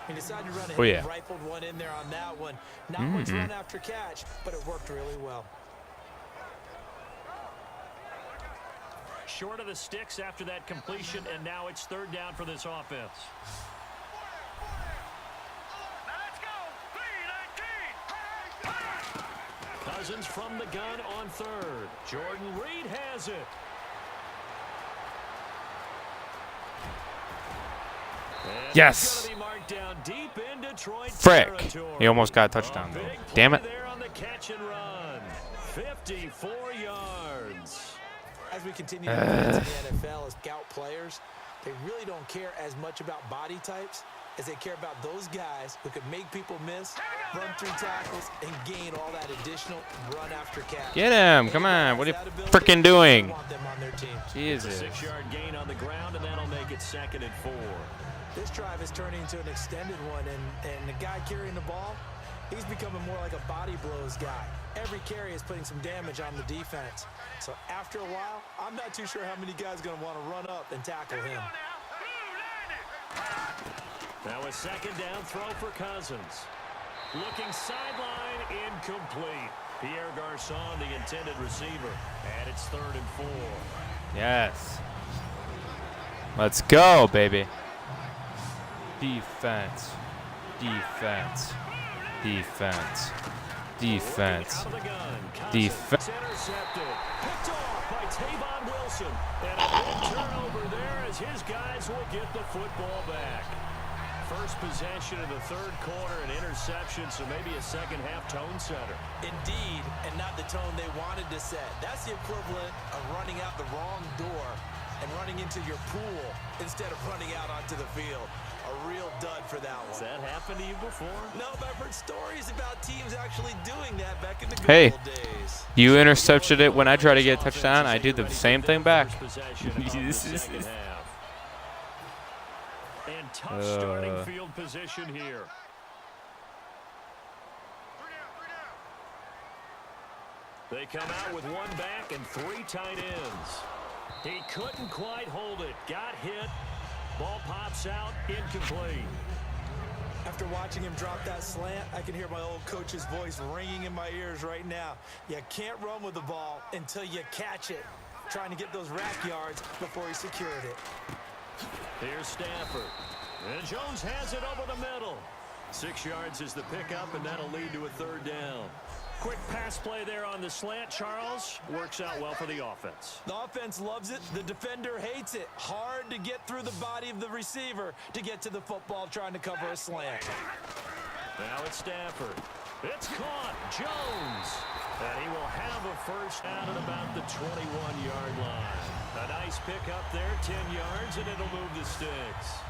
He decided to run ahead. Oh, yeah. Rifled one in there on that one. Not much run after catch, but it worked really well. Short of the sticks after that completion, and now it's 3rd down for this offense. Cousins from the gun on 3rd. Jordan Reed has it. And Yes. he's gonna be marked down deep in Detroit Frick. territory. He almost got a touchdown, though. Big Damn play it. there on the catch and run. 54 yards. As we continue to advance in the NFL as scout players, they really don't care as much about body types as they care about those guys who can make people miss, run through tackles, and gain all that additional run after catch. Get him. Come on. What are you freaking doing? They want them on their team. Jesus. 6-yard gain on the ground, and that'll make it 2nd and 4. This drive is turning into an extended one, and the guy carrying the ball, he's becoming more like a body blows guy. Every carry is putting some damage on the defense. So after a while, I'm not too sure how many guys are going to want to run up and tackle him. Now a 2nd down throw for Cousins. Looking sideline, incomplete. Pierre Garçon, the intended receiver. And it's 3rd and 4. Yes. Let's go, baby. Defense. Defense. Defense. Defense. Out of the gun. Defense. Intercepted. Picked off by Tavon Wilson. And a big turnover there as his guys will get the football back. First possession of the 3rd quarter, an interception, so maybe a second-half tone setter. Indeed, and not the tone they wanted to set. That's the equivalent of running out the wrong door and running into your pool instead of running out onto the field. A real dud for that one. Has that happened to you before? No, but I've heard stories about teams actually doing that back in the good Hey, old days. you intercepted it when I try to get a touchdown. I do the same thing back. First possession of the second half. And tough starting field position here. They come out with 1 back and 3 tight ends. He couldn't quite hold it. Got hit. Ball pops out. Incomplete. After watching him drop that slant, I can hear my old coach's voice ringing in my ears right now. You can't run with the ball until you catch it. Trying to get those rack yards before he secured it. Here's Stafford. And Jones has it over the middle. 6 yards is the pickup, and that'll lead to a 3rd down. Quick pass play there on the slant, Charles. Works out well for the offense. The offense loves it. The defender hates it. Hard to get through the body of the receiver to get to the football trying to cover a slant. Now it's Stafford. It's caught. Jones. And he will have a first down at about the 21-yard line. A nice pickup there, 10 yards, and it'll move the sticks.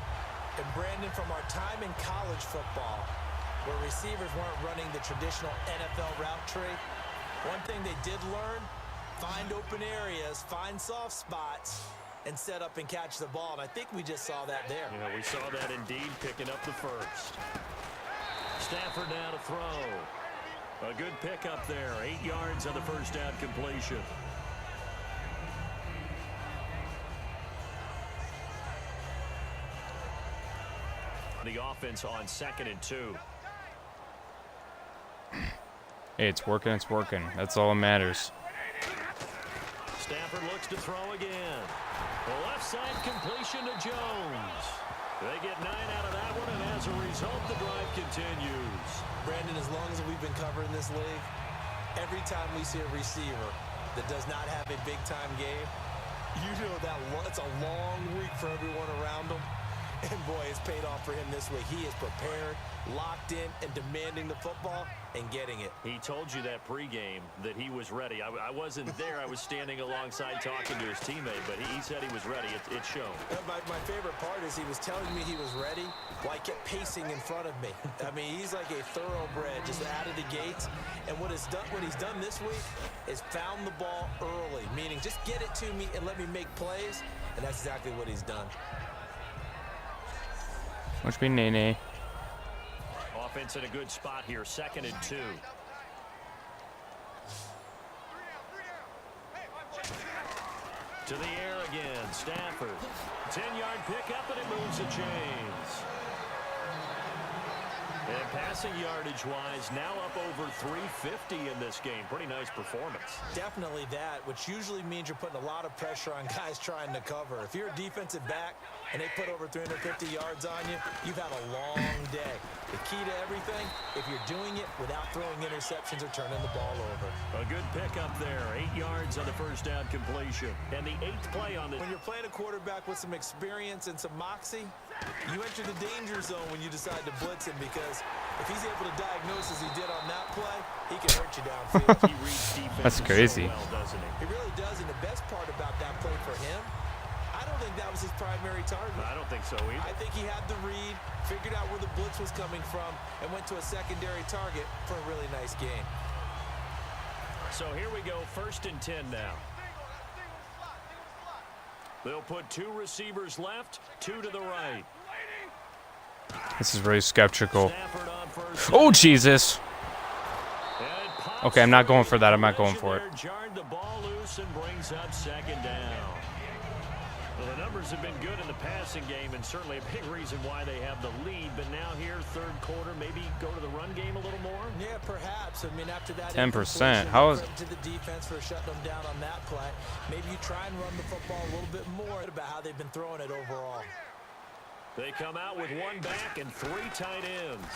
And Brandon, from our time in college football, where receivers weren't running the traditional NFL route tree, one thing they did learn, find open areas, find soft spots, and set up and catch the ball. And I think we just saw that there. Yeah, we saw that indeed, picking up the first. Stafford now to throw. A good pickup there, 8 yards on the first down completion. The offense on 2nd and 2. Hey, it's working. It's working. That's all that matters. Stafford looks to throw again. The left side completion to Jones. They get 9 out of that one, and as a result, the drive continues. Brandon, as long as we've been covering this league, every time we see a receiver that does not have a big-time game, you know that it's a long week for everyone around them. And boy, it's paid off for him this week. He is prepared, locked in, and demanding the football and getting it. He told you that pregame that he was ready. I wasn't there. I was standing alongside talking to his teammate, but he said he was ready. It showed. My favorite part is he was telling me he was ready while I kept pacing in front of me. I mean, he's like a thoroughbred just out of the gates. And what he's done this week is found the ball early, meaning just get it to me and let me make plays. And that's exactly what he's done. Watch me, Nene. Offense in a good spot here, 2nd and 2. To the air again, Stafford. 10-yard pickup, and it moves the chains. And passing yardage-wise, now up over 350 in this game. Pretty nice performance. Definitely that, which usually means you're putting a lot of pressure on guys trying to cover. If you're a defensive back and they put over 350 yards on you, you've had a long day. The key to everything, if you're doing it without throwing interceptions or turning the ball over. A good pickup there. 8 yards on the first down completion. And the 8th play on this. When you're playing a quarterback with some experience and some moxie, you enter the danger zone when you decide to blitz him, because if he's able to diagnose as he did on that play, he can hurt you downfield. He reads defense That's crazy. so well, doesn't he? He really does, and the best part about that play for him, I don't think that was his primary target. I don't think so either. I think he had the read, figured out where the blitz was coming from, and went to a secondary target for a really nice game. So here we go, 1st and 10 now. They'll put 2 receivers left, 2 to the right. This is very skeptical. Stafford on first. Oh, Jesus. And it pops Okay, I'm not going free. for that. I'm not going for it. There jarred the ball loose and brings up 2nd down. Well, the numbers have been good in the passing game, and certainly a big reason why they have the lead. But now here, 3rd quarter, maybe go to the run game a little more? Yeah, perhaps. I mean, after that 10%. How is... to the defense for shutting them down on that play. Maybe you try and run the football a little bit more about how they've been throwing it overall. They come out with 1 back and 3 tight ends.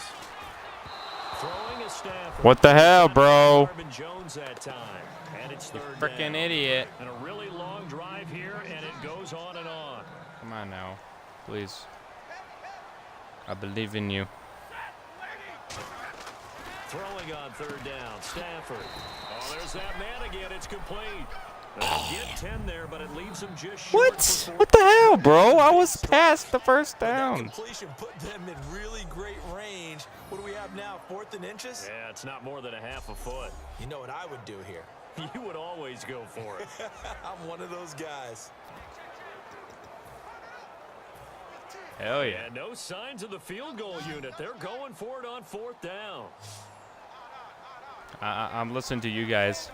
Throwing a Stafford. What the hell, bro? Jones that time. And it's 3rd Freaking down. idiot. And a really long drive here, and it goes on and on. Come on now. Please. I believe in you. Throwing on 3rd down, Stafford. Oh, there's that man again. It's complete. They'll get 10 there, but it leaves them just short. What? What the hell, bro? I was past the first down. Completion put them in really great range. What do we have now, 4th and inches? Yeah, it's not more than a half a foot. You know what I would do here? You would always go for it. I'm one of those guys. Hell yeah. And no signs of the field goal unit. They're going for it on 4th down. I'm listening to you guys.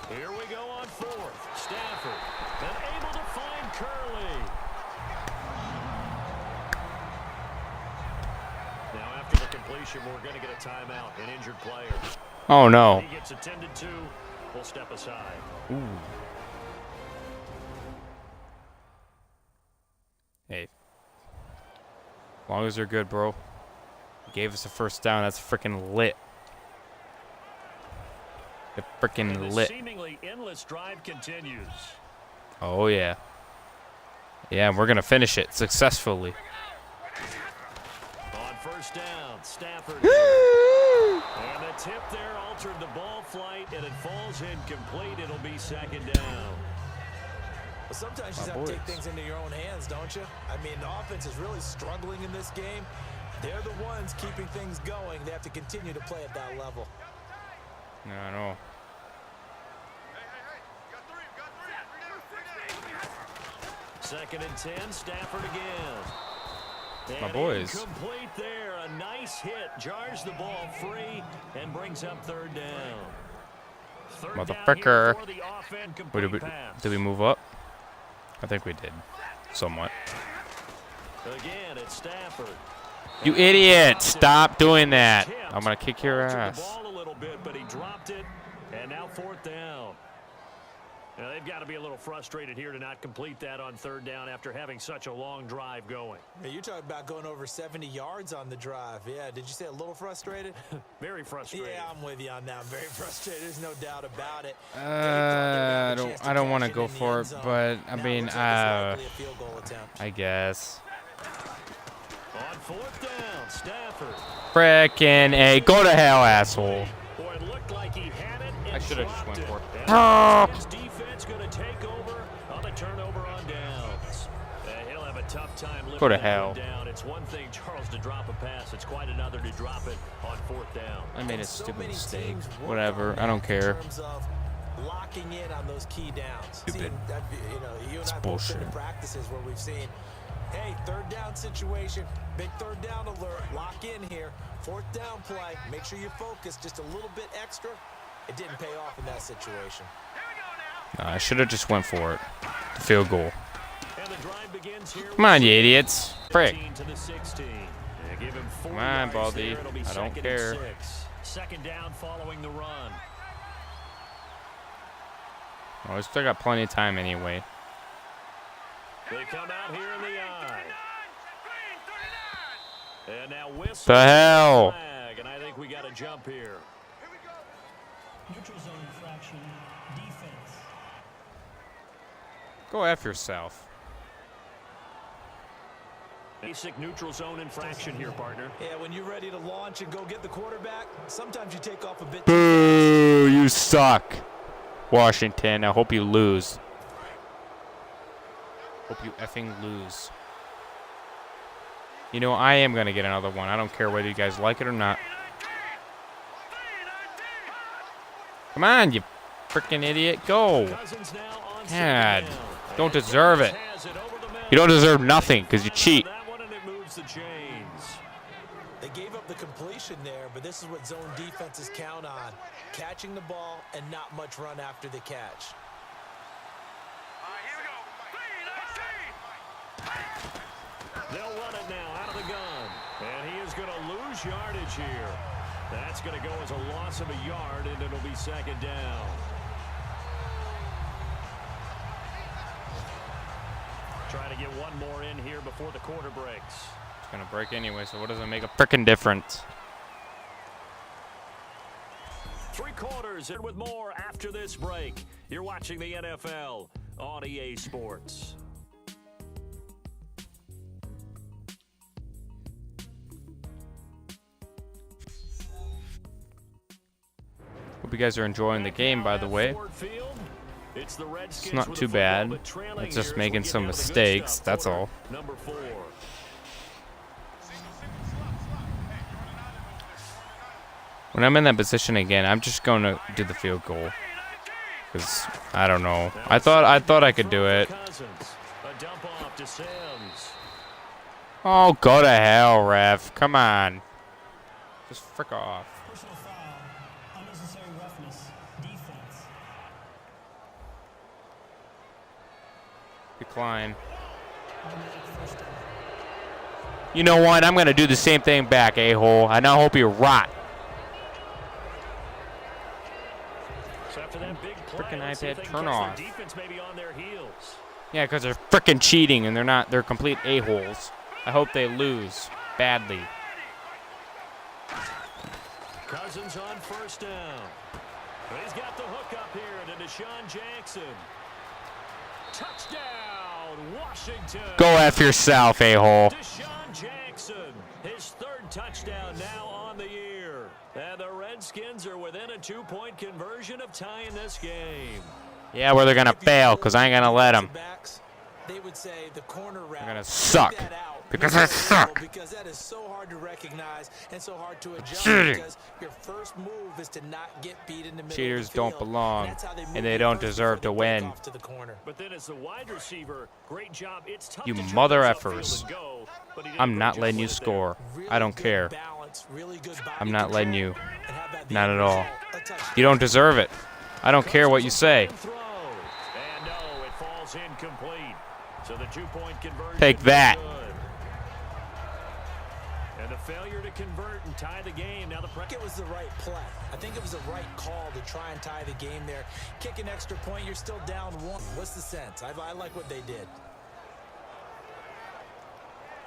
Here we go on 4th. Stafford, and able to find Curley. Now after the completion, we're going to get a timeout, an injured player. Oh, no. He gets attended to. We'll step aside. Ooh. Hey. As long as they're good, bro. You gave us a first down. That's freaking lit. It's freaking lit. Seemingly endless drive continues. Oh, yeah. Yeah, and we're going to finish it successfully. On 1st down, Stafford. And the tip there altered the ball flight, and it falls incomplete. It'll be 2nd down. Well, sometimes you just have to take things into your own hands, don't you? I mean, the offense is really struggling in this game. They're the ones keeping things going. They have to continue to play at that level. No, I know. Second and 10, Stafford again. My boys. Complete there. A nice hit. Jars the ball free and brings up 3rd down. Motherfucker. Wait, Did we move up? I think we did. Somewhat. Again, it's Stafford. You idiot! Stop doing that. I'm going to kick your ass. The ball a little bit, but he dropped it. And now 4th down. Now they've got to be a little frustrated here to not complete that on 3rd down after having such a long drive going. Yeah, you're talking about going over 70 yards on the drive. Yeah, did you say a little frustrated? Very frustrated. Yeah, I'm with you on that. I'm very frustrated. There's no doubt about it. I don't want to go for it, but I mean, I guess. On 4th down, Stafford. Frickin' A. Go to hell, asshole. Boy, it looked like he had it. I should have just went for it. His defense going to take over on the turnover on downs. He'll have a tough time lifting Go to hell. down. It's one thing, Charles, to drop a pass. It's quite another to drop it on 4th down. I made a stupid mistake. Whatever. I don't care. Locking in on those key downs. Stupid. You It's and I both been in bullshit. practices where we've seen, hey, 3rd down situation, big 3rd down alert, lock in here, 4th down play, make sure you focus just a little bit extra. It didn't pay off in that situation. I should have just went for it. The field goal. And the drive begins here. Come on, you idiots. Frick. 15 to the 16. They give him 4 Come on, yards Baldy. there. It'll be I don't 2nd and care. 6. Second down following the run. Oh, we still got plenty of time anyway. They come out here in the eye. And now whistle. The hell? Flag, and I think we got a jump here. Neutral zone infraction. Defense. Go F yourself. Basic neutral zone infraction here, partner. Yeah, when you're ready to launch and go get the quarterback, sometimes you take off a bit. Boo! You suck, Washington. I hope you lose. Hope you effing lose. You know, I am going to get another one. I don't care whether you guys like it or not. Come on, you freaking idiot. Go. Cousins now on God. second down. Don't deserve it. Has it over the middle. You don't deserve nothing because you cheat. That one, and it moves the chains. They gave up the completion there, but this is what zone defenses count on. Catching the ball and not much run after the catch. They'll run it now out of the gun. And he is going to lose yardage here. That's going to go as a loss of a yard, and it'll be second down. Try to get one more in here before the quarter breaks. It's going to break anyway, so what does it make a freaking difference? 3 quarters and with more after this break. You're watching the NFL on EA Sports. Hope you guys are enjoying the game, by the way. It's It's not too bad. It's just making some mistakes, that's all. Number 4. When I'm in that position again, I'm just going to do the field goal. Because, I don't know. I thought I could do it. A dump off to Sims. Oh, go to hell, ref. Come on. Just frick off. Personal foul. Unnecessary roughness. Defense. Decline. Automatic first down. You know what? I'm going to do the same thing back, a-hole. And I hope you rot. So after that big play, Frickin' let's see if iPad, they can turn catch off. their defense maybe on their heels. Yeah, because they're frickin' cheating and they're complete a-holes. I hope they lose badly. Cousins on first down. But he's got the hook up here to Deshaun Jackson. Touchdown, Washington. Go F yourself, a-hole. Deshaun Jackson, his 3rd touchdown now on the year. And the Redskins are within a 2-point conversion of tying this game. Yeah, well, they're going to fail because I ain't going to let them. They would say the corner route. They're going to suck. Because they suck. Because that is so hard to recognize and so hard to adjust. Cheating. Because your first move is to not get beat in the middle Cheaters of the field. don't belong, And that's how they move and they you don't first deserve before to they break win. off to the corner. But then as the wide receiver, great job. It's tough You to turn mother those effers. upfield and go, but he did a I'm great not job letting you with it there. score. Really I don't good care. balance, really good body I'm not letting you. control, and have that be Not the at all. result, a touchdown. You don't deserve it. I don't care what you say. Throw. And no, it falls incomplete. So the 2-point conversion. Take that. is good. And the failure to convert and tie the game. Now the I think it was the right play. I think it was the right call to try and tie the game there. Kick an extra point, you're still down 1. What's the sense? I like what they did.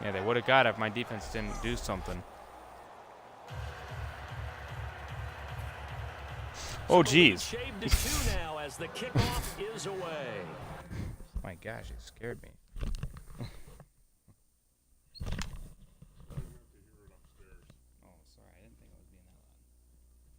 Yeah, they would have got it if my defense didn't do something. Oh, jeez. Shaved to 2 now as the kickoff is away. My gosh, it scared me. Oh, sorry. I didn't think I was being that loud.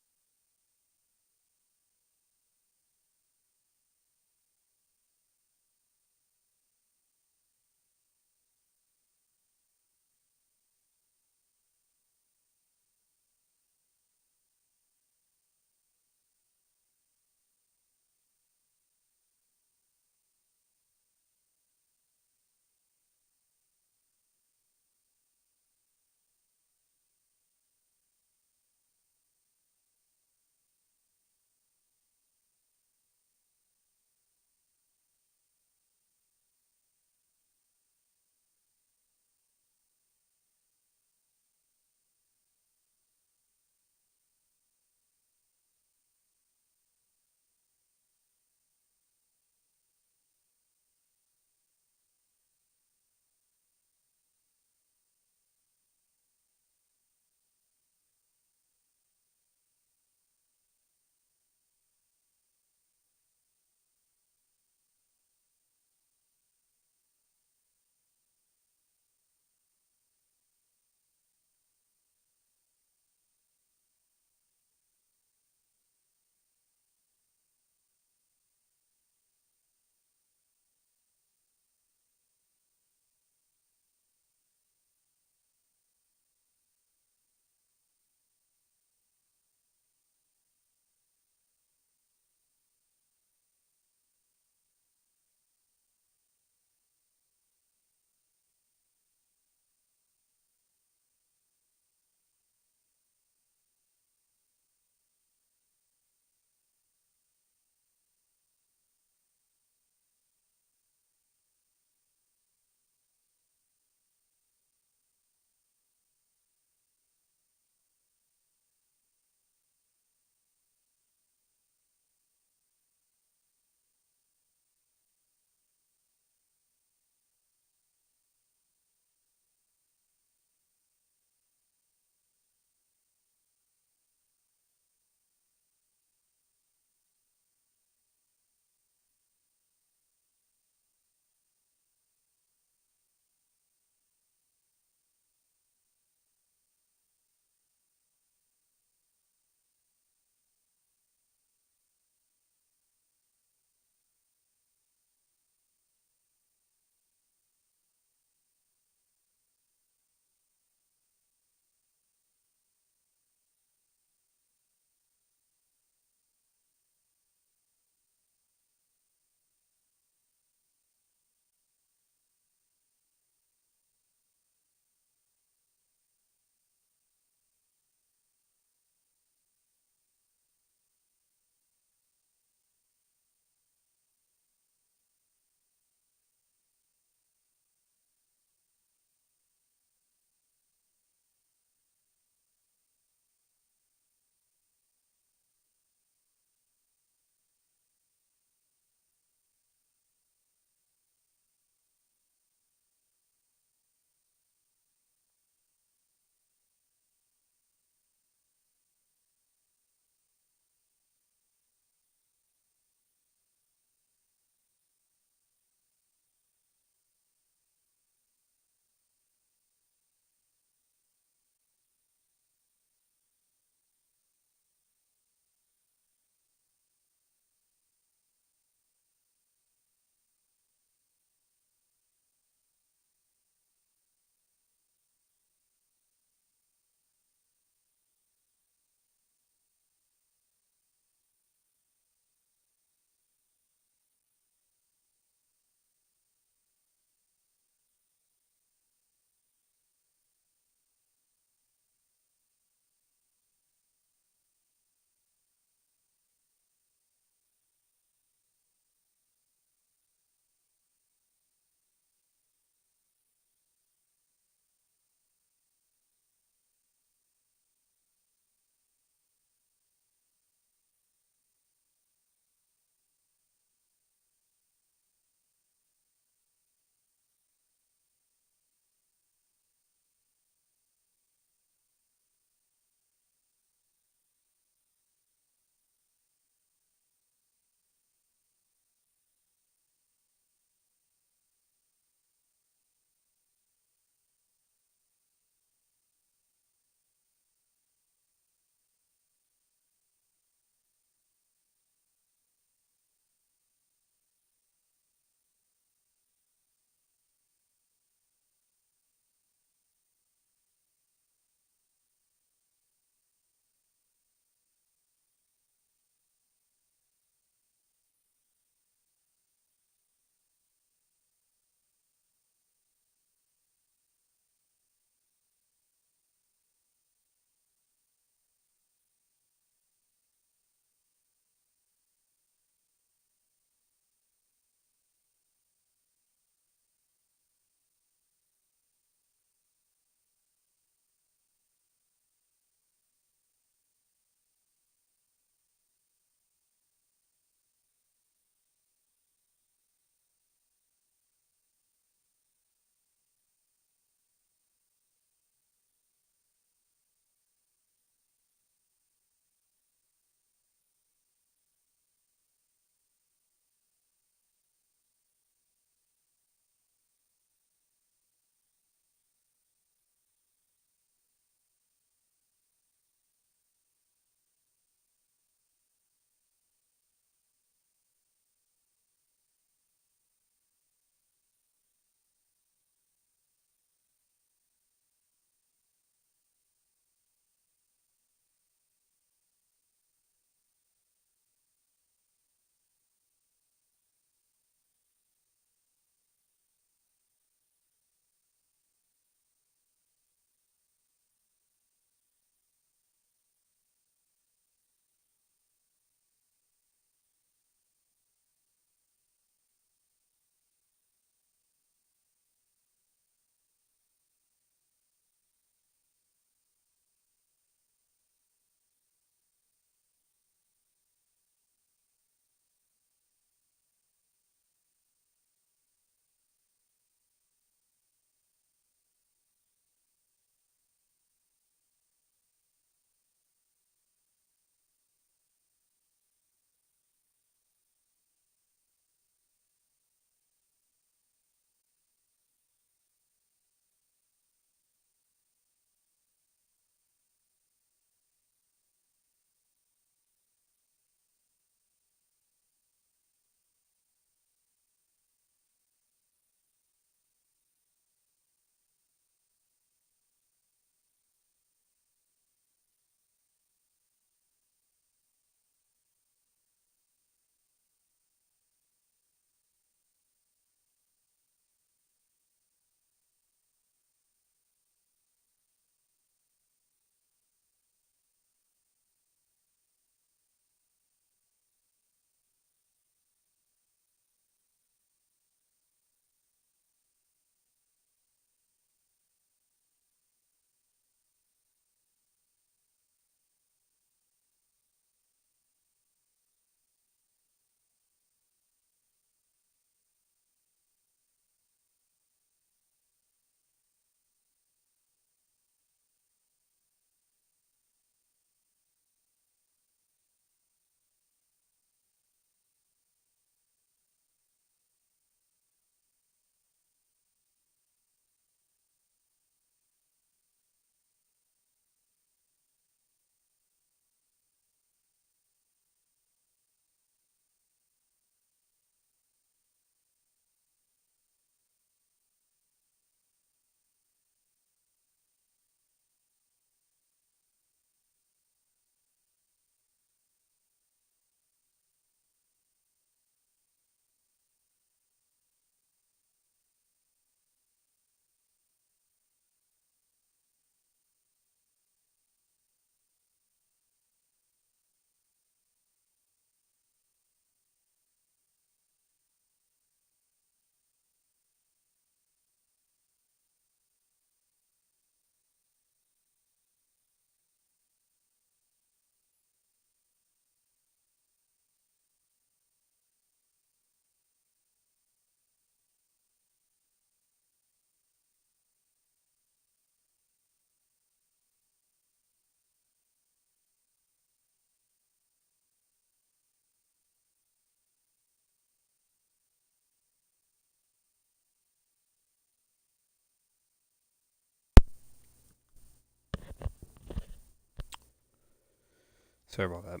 Sorry about that.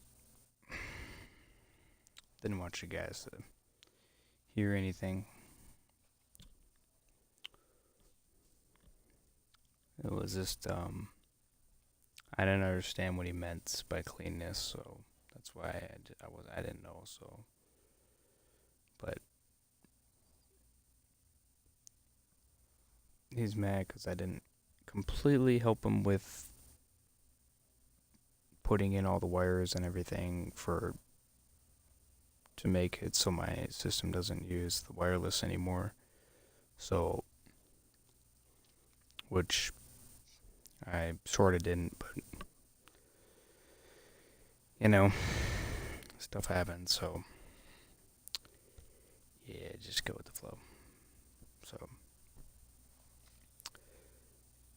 Didn't want you guys to hear anything. It was just, I didn't understand what he meant by cleanness, so that's why I didn't know, so. But he's mad because I didn't completely help him with putting in all the wires and everything to make it so my system doesn't use the wireless anymore. So, which I sort of didn't, but you know, stuff happens, so yeah, just go with the flow. So,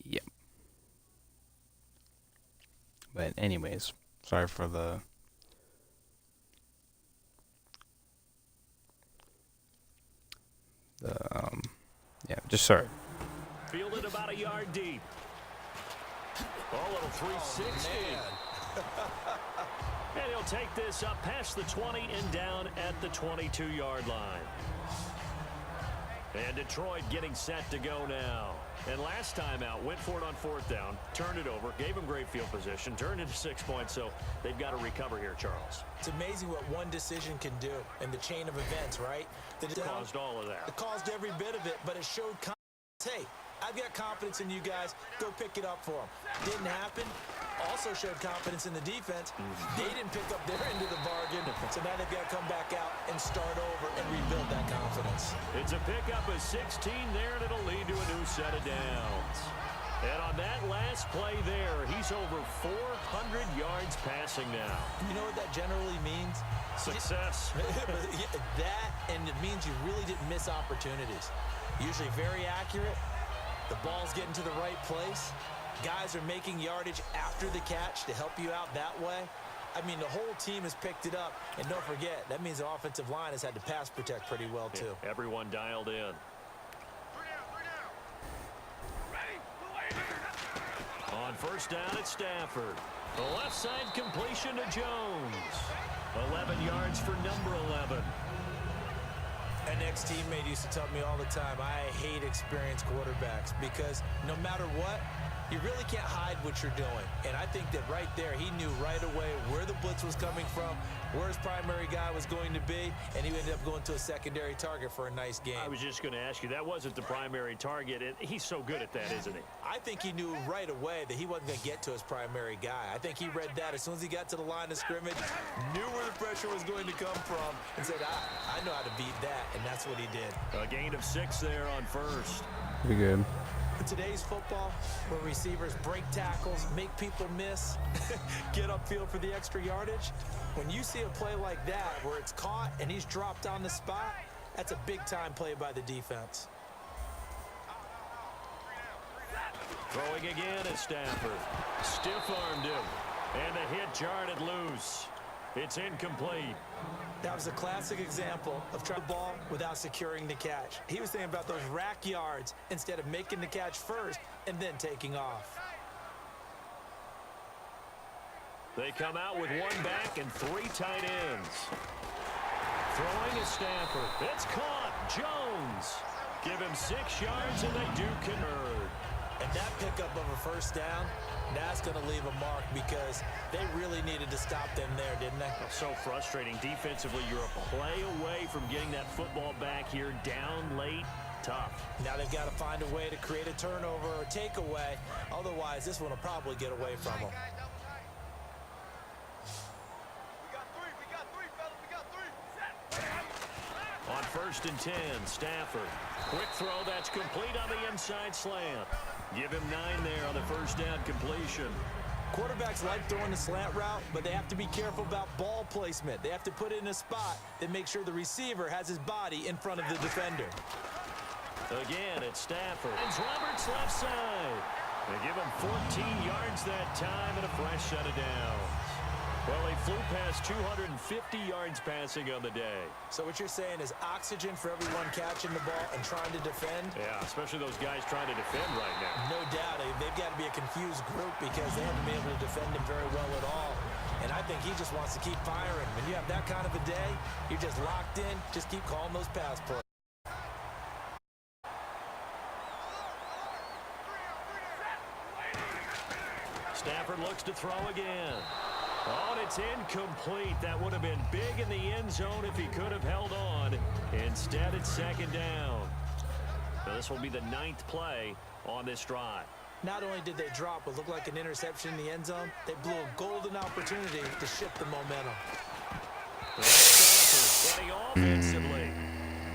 yep. But anyways, sorry for the yeah, just sorry. Fielded about a yard deep. Oh, little 360. And he'll take this up past the 20 and down at the 22-yard line. And Detroit getting set to go now. And last time out, went for it on 4th down, turned it over, gave him great field position, turned into 6 points, so they've got to recover here, Charles. It's amazing what one decision can do in the chain of events, right? It caused all of that. It caused every bit of it, but it showed confidence. Hey, I've got confidence in you guys. Go pick it up for them. Didn't happen. Also showed confidence in the defense. They didn't pick up their end of the bargain, so now they've got to come back out and start over and rebuild that confidence. It's a pickup of 16 there, and it'll lead to a new set of downs. And on that last play there, he's over 400 yards passing now. You know what that generally means? Success. That, and it means you really didn't miss opportunities. Usually very accurate. The ball's getting to the right place. Guys are making yardage after the catch to help you out that way. I mean, the whole team has picked it up. And don't forget, that means the offensive line has had to pass protect pretty well, too. Yeah, everyone dialed in. On 1st down at Stafford. The left side completion to Jones. 11 yards for number 11. An ex-teammate used to tell me all the time, I hate experienced quarterbacks because no matter what, you really can't hide what you're doing. And I think that right there, he knew right away where the blitz was coming from, where his primary guy was going to be, and he ended up going to a secondary target for a nice game. I was just going to ask you, that wasn't the primary target, and he's so good at that, isn't he? I think he knew right away that he wasn't going to get to his primary guy. I think he read that as soon as he got to the line of scrimmage, knew where the pressure was going to come from, and said, I know how to beat that, and that's what he did. A gain of 6 there on 1st. Pretty good. In today's football, where receivers break tackles, make people miss, get upfield for the extra yardage, when you see a play like that where it's caught and he's dropped on the spot, that's a big-time play by the defense. Throwing again at Stafford. Stiff-armed him. And the hit jarred it loose. It's incomplete. That was a classic example of trying the ball without securing the catch. He was thinking about those rack yards instead of making the catch first and then taking off. They come out with 1 back and 3 tight ends. Throwing is Stafford. It's caught. Jones. Give him 6 yards and they do convert. And that pickup of a 1st down, that's going to leave a mark because they really needed to stop them there, didn't they? So frustrating. Defensively, you're a play away from getting that football back here down late. Tough. Now they've got to find a way to create a turnover or takeaway. Otherwise, this one will probably get away from them. On 1st and 10, Stafford. Quick throw, that's complete on the inside slant. Give him 9 there on the 1st down completion. Quarterbacks like throwing the slant route, but they have to be careful about ball placement. They have to put it in a spot that makes sure the receiver has his body in front of the defender. Again, it's Stafford. It's Roberts left side. They give him 14 yards that time and a fresh set of downs. Well, they flew past 250 yards passing on the day. So what you're saying is oxygen for everyone catching the ball and trying to defend? Yeah, especially those guys trying to defend right now. No doubt. They've got to be a confused group because they haven't been able to defend him very well at all. And I think he just wants to keep firing. When you have that kind of a day, you're just locked in. Just keep calling those pass plays. Stafford looks to throw again. Oh, and it's incomplete. That would have been big in the end zone if he could have held on. Instead, it's second down. So this will be the 9th play on this drive. Not only did they drop what looked like an interception in the end zone, they blew a golden opportunity to shift the momentum. Stafford, offensively.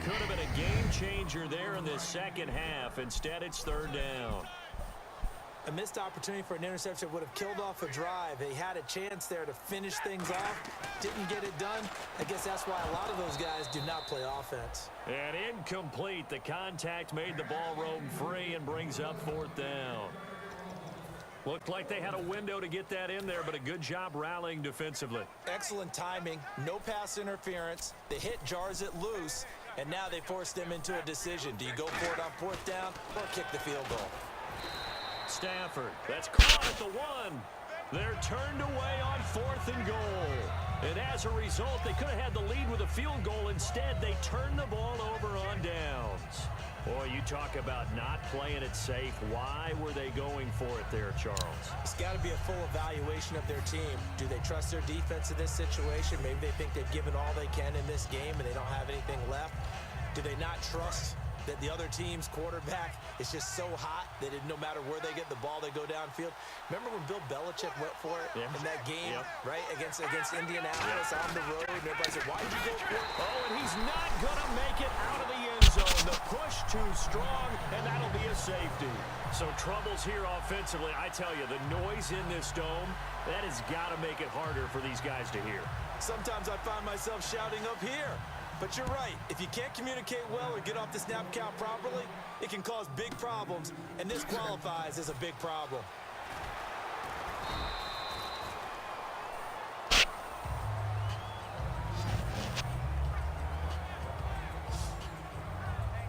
Could have been a game changer there in this second half. Instead, it's third down. A missed opportunity for an interception would have killed off a drive. They had a chance there to finish things off. Didn't get it done. I guess that's why a lot of those guys do not play offense. And incomplete. The contact made the ball roam free and brings up fourth down. Looked like they had a window to get that in there, but a good job rallying defensively. Excellent timing. No pass interference. The hit jars it loose, and now they force them into a decision. Do you go for it on fourth down or kick the field goal? Stafford, that's caught at the 1. They're turned away on 4th and goal. And as a result, they could have had the lead with a field goal. Instead, they turned the ball over on downs. Boy, you talk about not playing it safe. Why were they going for it there, Charles? It's got to be a full evaluation of their team. Do they trust their defense in this situation? Maybe they think they've given all they can in this game and they don't have anything left. Do they not trust that the other team's quarterback is just so hot that no matter where they get the ball, they go downfield? Remember when Bill Belichick went for it in that game, right, against Indianapolis on the road, and everybody said, why did you go for it? Oh, and he's not going to make it out of the end zone. The push too strong, and that'll be a safety. So troubles here offensively. I tell you, the noise in this dome, that has got to make it harder for these guys to hear. Sometimes I find myself shouting up here. But you're right. If you can't communicate well or get off the snap count properly, it can cause big problems, and this qualifies as a big problem.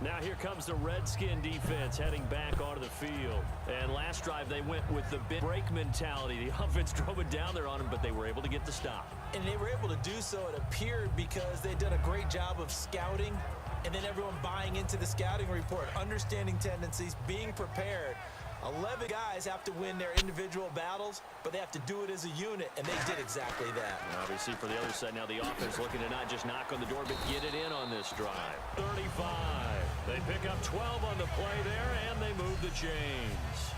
Now here comes the Redskin defense heading back onto the field. And last drive they went with the big break mentality. The offense drove it down there on them, but they were able to get the stop. And they were able to do so, it appeared, because they'd done a great job of scouting, and then everyone buying into the scouting report, understanding tendencies, being prepared. 11 guys have to win their individual battles, but they have to do it as a unit, and they did exactly that. And obviously, for the other side, now the offense looking to not just knock on the door, but get it in on this drive. 35. They pick up 12 on the play there, and they move the chains.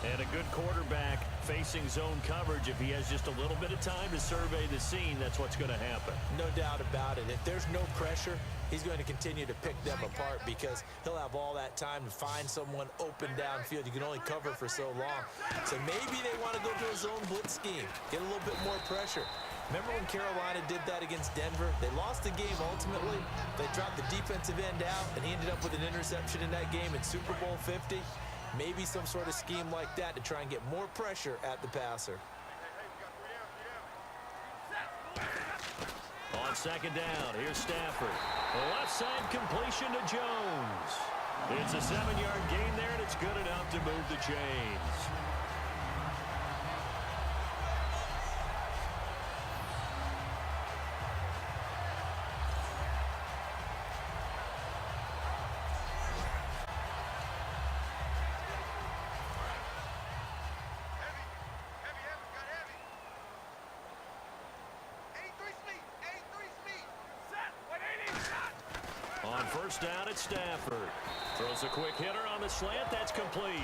And a good quarterback facing zone coverage. If he has just a little bit of time to survey the scene, that's what's going to happen. No doubt about it. If there's no pressure, he's going to continue to pick them apart because he'll have all that time to find someone open downfield. You can only cover for so long. So maybe they want to go to a zone blitz scheme, get a little bit more pressure. Remember when Carolina did that against Denver? They lost the game ultimately. They dropped the defensive end out, and he ended up with an interception in that game in Super Bowl 50. Maybe some sort of scheme like that to try and get more pressure at the passer. On second down, here's Stafford. A left side completion to Jones. It's a 7-yard gain there, and it's good enough to move the chains. On first down, it's Stafford. Throws a quick hitter on the slant. That's complete.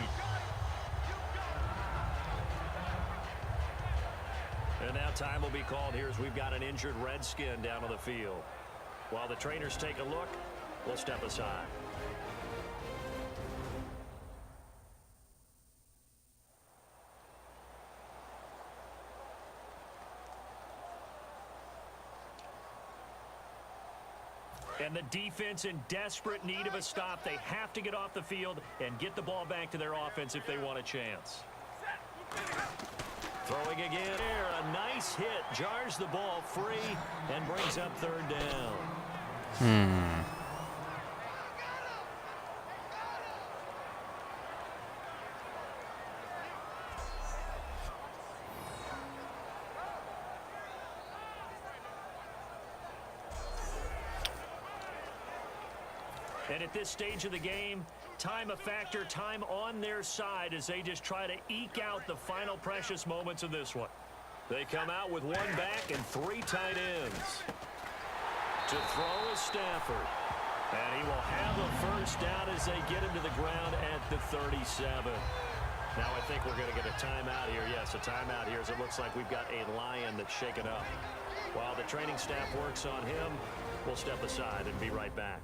And now time will be called here as we've got an injured Redskin down on the field. While the trainers take a look, we'll step aside. And the defense in desperate need of a stop. They have to get off the field and get the ball back to their offense if they want a chance. Throwing again here. A nice hit. Jars the ball free and brings up third down. And at this stage of the game, time a factor, time on their side as they just try to eke out the final precious moments of this one. They come out with one back and 3 tight ends. To throw is Stafford. And he will have a first down as they get him to the ground at the 37. Now I think we're going to get a timeout here. Yes, a timeout here as it looks like we've got a Lion that's shaken up. While the training staff works on him, we'll step aside and be right back.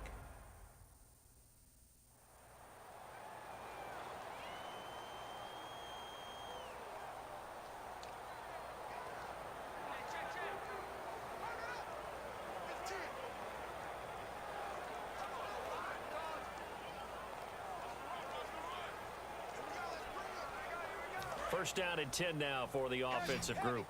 First down and 10 now for the offensive group.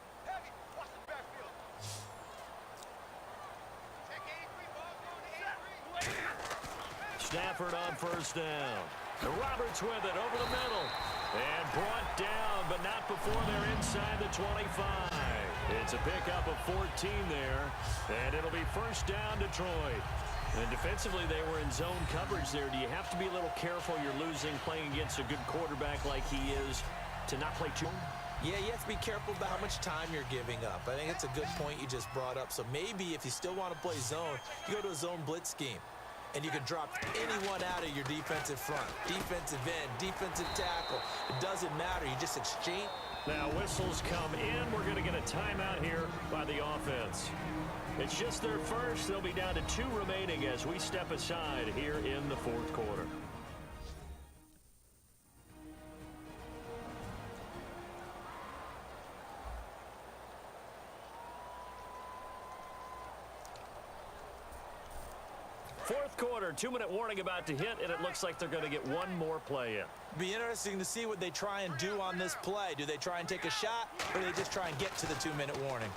Stafford on first down. Roberts with it over the middle. And brought down, but not before they're inside the 25. It's a pickup of 14 there. And it'll be first down Detroit. And defensively, they were in zone coverage there. Do you have to be a little careful? You're losing playing against a good quarterback like he is to not play too. Yeah, you have to be careful about how much time you're giving up. I think it's a good point you just brought up. So maybe if you still want to play zone, you go to a zone blitz scheme. And you can drop anyone out of your defensive front. Defensive end, defensive tackle. It doesn't matter. You just exchange. Now whistles come in. We're going to get a timeout here by the offense. It's just their first. They'll be down to 2 remaining as we step aside here in the 4th quarter. Fourth quarter, 2-minute warning about to hit, and it looks like they're going to get one more play in. Be interesting to see what they try and do on this play. Do they try and take a shot, or do they just try and get to the 2-minute warning?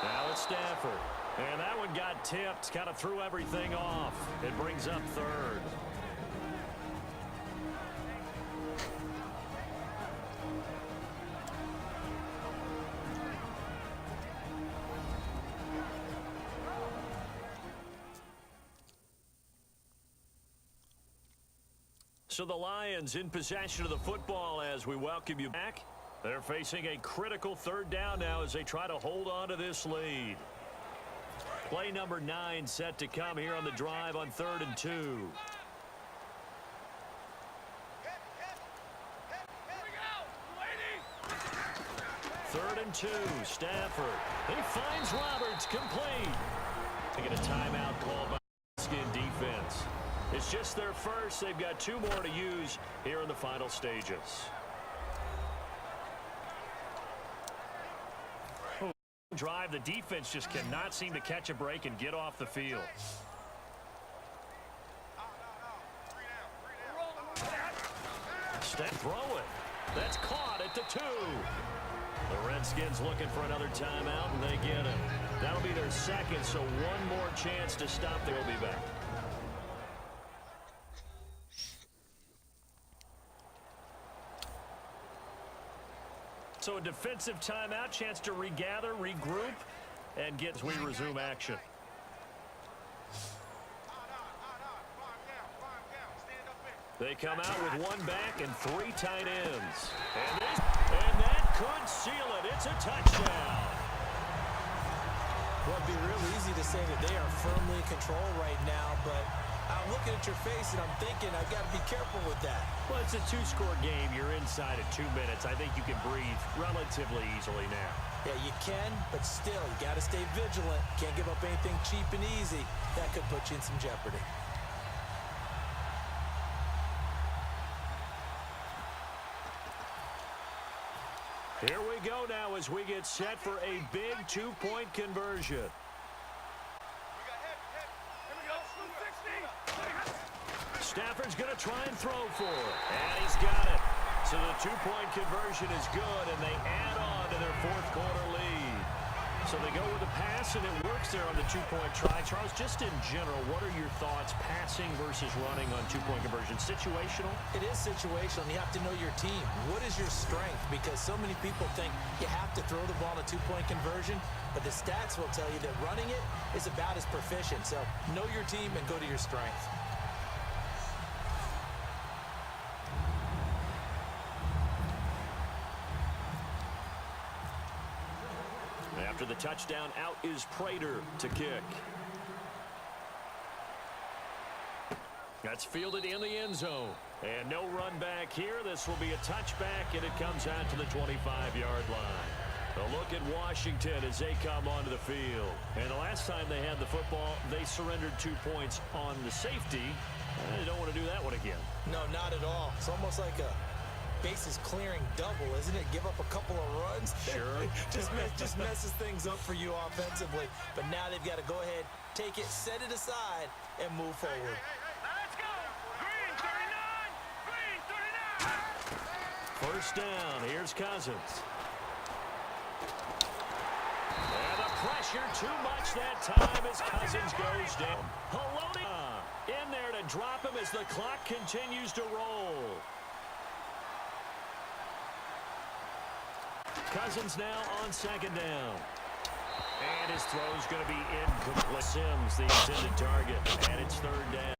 Now it's Stafford. And that one got tipped, kind of threw everything off. It brings up 3rd. So the Lions in possession of the football as we welcome you back. They're facing a critical 3rd down now as they try to hold on to this lead. Play number 9 set to come here on the drive on 3rd and 2. 3rd and 2, Stafford. He finds Roberts, complete. They get a timeout called by the Redskins defense. It's just their first. They've got 2 more to use here in the final stages. Drive, the defense just cannot seem to catch a break and get off the field. Step, throw it. That's caught at the 2. The Redskins looking for another timeout, and they get it. That'll be their second, so one more chance to stop. They'll be back. So a defensive timeout, chance to regather, regroup, and get as we resume action. They come out with 1 back and 3 tight ends. And that could seal it. It's a touchdown. Well, it'd be real easy to say that they are firmly in control right now, but I'm looking at your face and I'm thinking I've got to be careful with that. Well, it's a 2-score game. You're inside of 2 minutes. I think you can breathe relatively easily now. Yeah, you can, but still, you got to stay vigilant. Can't give up anything cheap and easy. That could put you in some jeopardy. Here we go now as we get set for a big 2-point conversion. Stafford's going to try and throw for it. And he's got it. So the 2-point conversion is good, and they add on to their 4th quarter lead. So they go with a pass, and it works there on the 2-point try. Charles, just in general, what are your thoughts passing versus running on 2-point conversion? Situational? It is situational, and you have to know your team. What is your strength? Because so many people think you have to throw the ball in a 2-point conversion, but the stats will tell you that running it is about as proficient. So know your team and go to your strength. After the touchdown, out is Prater to kick. That's fielded in the end zone. And no run back here. This will be a touchback, and it comes out to the 25-yard line. A look at Washington as they come onto the field. And the last time they had the football, they surrendered 2 points on the safety. They don't want to do that one again. No, not at all. It's almost like a bases clearing double, isn't it? Give up a couple of runs. Sure. just messes things up for you offensively. But now they've got to go ahead, take it, set it aside, and move forward. Let's go! Green 39! Green 39! First down. Here's Cousins. And the pressure too much that time as Cousins goes down. Haloti in there to drop him as the clock continues to roll. Cousins now on second down. And his throw's going to be incomplete. Sims, the intended target, and it's third down.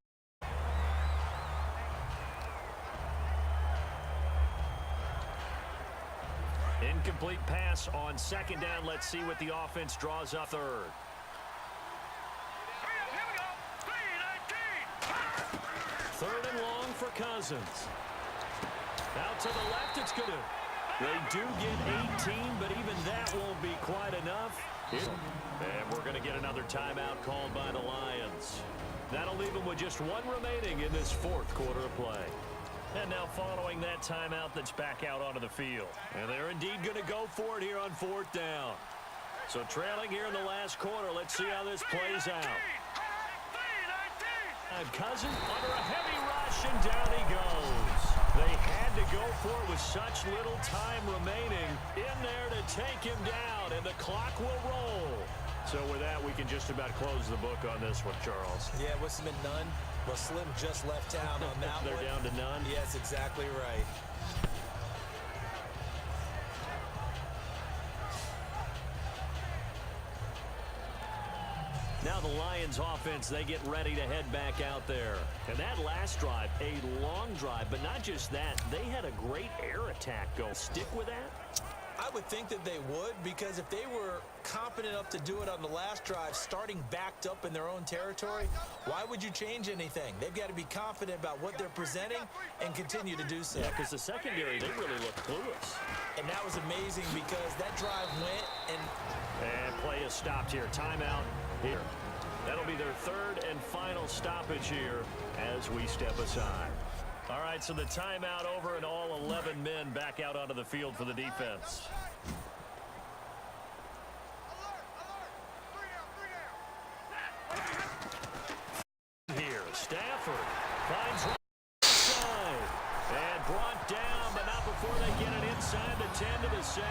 Incomplete pass on second down. Let's see what the offense draws up third. Here we go! Green 19! Third and long for Cousins. Out to the left, it's good. They do get 18, but even that won't be quite enough. And we're going to get another timeout called by the Lions. That'll leave them with just one remaining in this fourth quarter of play. And now following that timeout, that's back out onto the field. And they're indeed going to go for it here on fourth down. So trailing here in the last quarter, let's see how this plays out. And Cousins under a heavy rush, and down he goes. They had to go for it with such little time remaining in there to take him down, and the clock will roll. So with that, we can just about close the book on this one, Charles. Yeah, what's been none? Well, Slim just left town on that They're one. down to none? Yes, exactly right. Now the Lions offense, they get ready to head back out there. And that last drive, a long drive, but not just that. They had a great air attack go. Stick with that? I would think that they would, because if they were confident enough to do it on the last drive, starting backed up in their own territory, why would you change anything? They've got to be confident about what they're presenting and continue to do so. Yeah, because the secondary, they really look clueless. And that was amazing because that drive went And play is stopped here. Timeout here. That'll be their third and final stoppage here as we step aside. All right, so the timeout over and all 11 men back out onto the field for the defense. Here, Stafford finds right side and brought down, but not before they get it inside the 10 to the 7.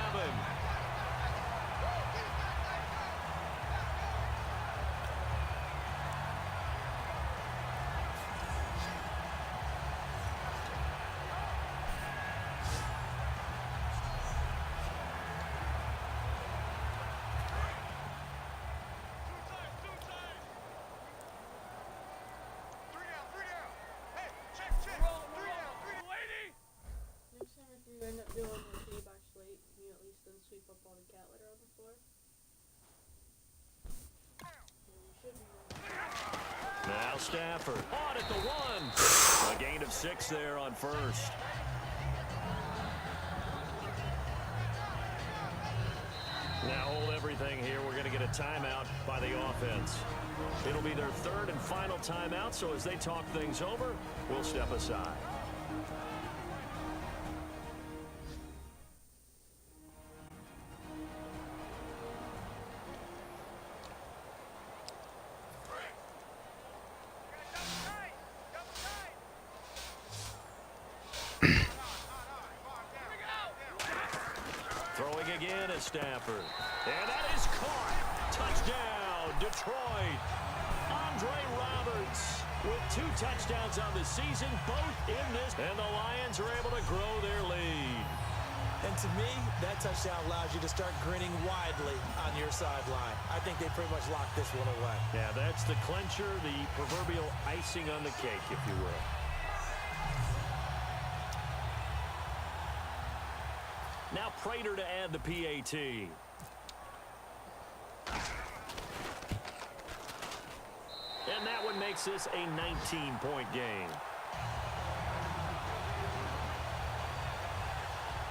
End up doing the payback slate, can you at least then sweep up all the cat litter on the floor? Now Stafford on at the 1. A gain of 6 there on first. Now hold everything here. We're going to get a timeout by the offense. It'll be their third and final timeout, so as they talk things over, we'll step aside. Throwing again is Stafford. And that is caught. Touchdown, Detroit. Andre Roberts with 2 touchdowns on the season, both in this. And the Lions are able to grow their lead. And to me, that touchdown allows you to start grinning widely on your sideline. I think they pretty much locked this one away. Yeah, that's the clincher, the proverbial icing on the cake, if you will. Now Prater to add the PAT. and makes this a 19-point game.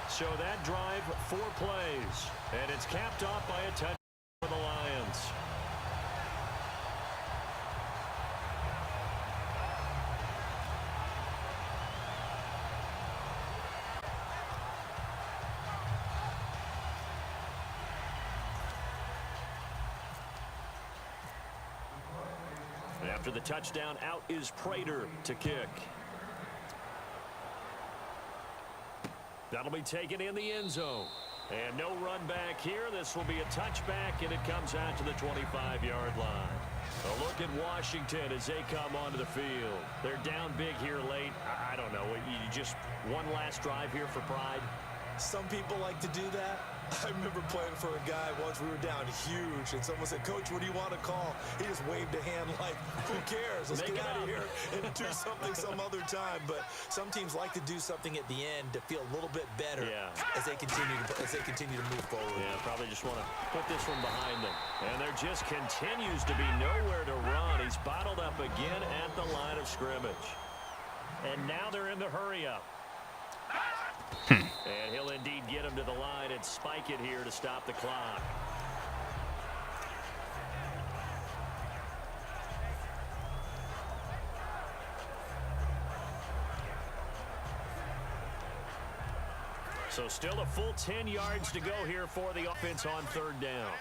So that drive, 4 plays, and it's capped off by a touchdown for the Lions. After the touchdown, out is Prater to kick. That'll be taken in the end zone. And no run back here. This will be a touchback, and it comes out to the 25-yard line. A look at Washington as they come onto the field. They're down big here late. I don't know. You just one last drive here for pride. Some people like to do that. I remember playing for a guy once. We were down huge, and someone said, "Coach, what do you want to call?" He just waved a hand like, "Who cares? Let's get out of here and do something some other time." But some teams like to do something at the end to feel a little bit better as they continue to move forward. Yeah, probably just want to put this one behind them. And there just continues to be nowhere to run. He's bottled up again at the line of scrimmage. And now they're in the hurry-up. And he'll indeed get him to the line and spike it here to stop the clock. So still a full 10 yards to go here for the offense on 3rd down.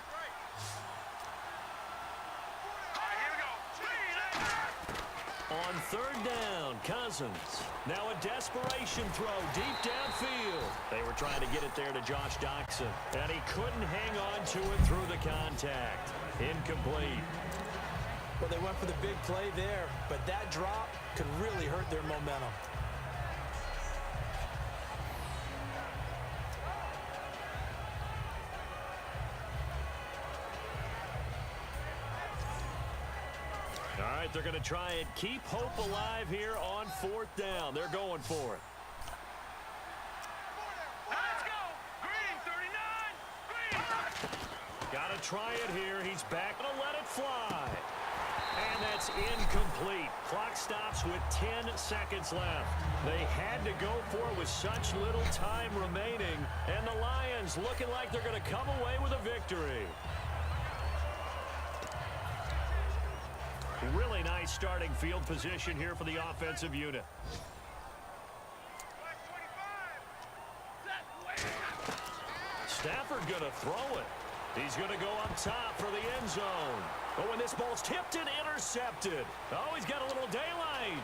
On 3rd down, Cousins. Now a desperation throw deep downfield. They were trying to get it there to Josh Doxson, and he couldn't hang on to it through the contact. Incomplete. Well, they went for the big play there, but that drop could really hurt their momentum. All right, they're going to try and keep hope alive here on 4th down. They're going for it. Let's go! Green, 39! Green! Got to try it here. He's back to let it fly. And that's incomplete. Clock stops with 10 seconds left. They had to go for it with such little time remaining. And the Lions looking like they're going to come away with a victory. Really nice starting field position here for the offensive unit. Stafford going to throw it. He's going to go up top for the end zone. Oh, and this ball's tipped and intercepted. Oh, he's got a little daylight.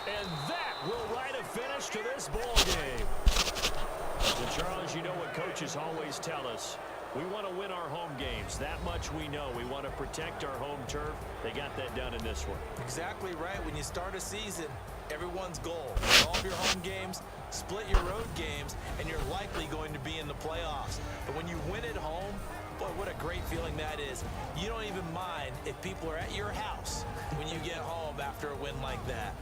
And that will write a finish to this ball game. So, Charles, you know what coaches always tell us. We want to win our home games. That much we know. We want to protect our home turf. They got that done in this one. Exactly right. When you start a season, everyone's goal. Win all of your home games, split your road games, and you're likely going to be in the playoffs. But when you win at home, boy, what a great feeling that is. You don't even mind if people are at your house when you get home after a win like that.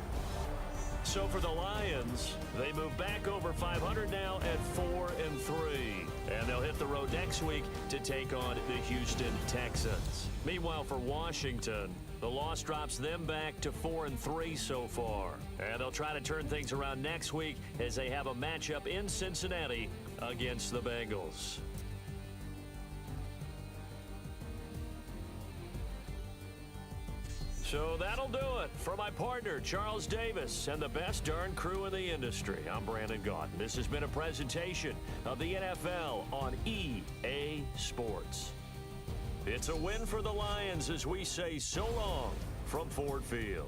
So for the Lions, they move back over 500 now at 4-3. And they'll hit the road next week to take on the Houston Texans. Meanwhile, for Washington, the loss drops them back to 4-3 so far. And they'll try to turn things around next week as they have a matchup in Cincinnati against the Bengals. So that'll do it for my partner, Charles Davis, and the best darn crew in the industry. I'm Brandon Gaudin. This has been a presentation of the NFL on EA Sports. It's a win for the Lions as we say so long from Ford Field.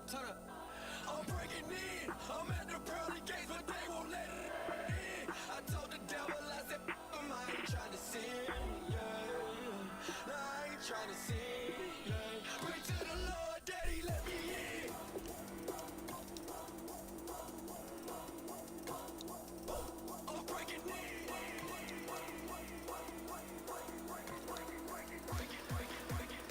Turn up. I'm breaking in. I'm at the pearly gates, but they won't let it in. I told the devil, I said, I ain't trying to sin, yeah. No, I ain't trying to sin, yeah. Pray to the Lord, Daddy, let me in. I'm breaking in. Break it.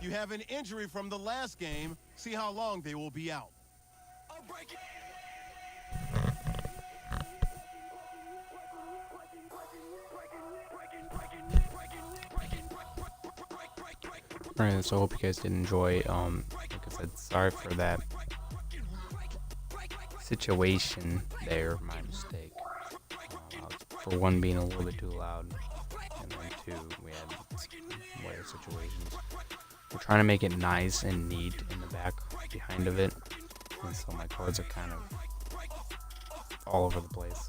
You have an injury from the last game. See how long they will be out. Alright, so I hope you guys did enjoy. Like I said, sorry for that situation there, my mistake. For one, being a little bit too loud, and then two, we had weather situations. We're trying to make it nice and neat in the back behind of it, and so my cards are kind of all over the place.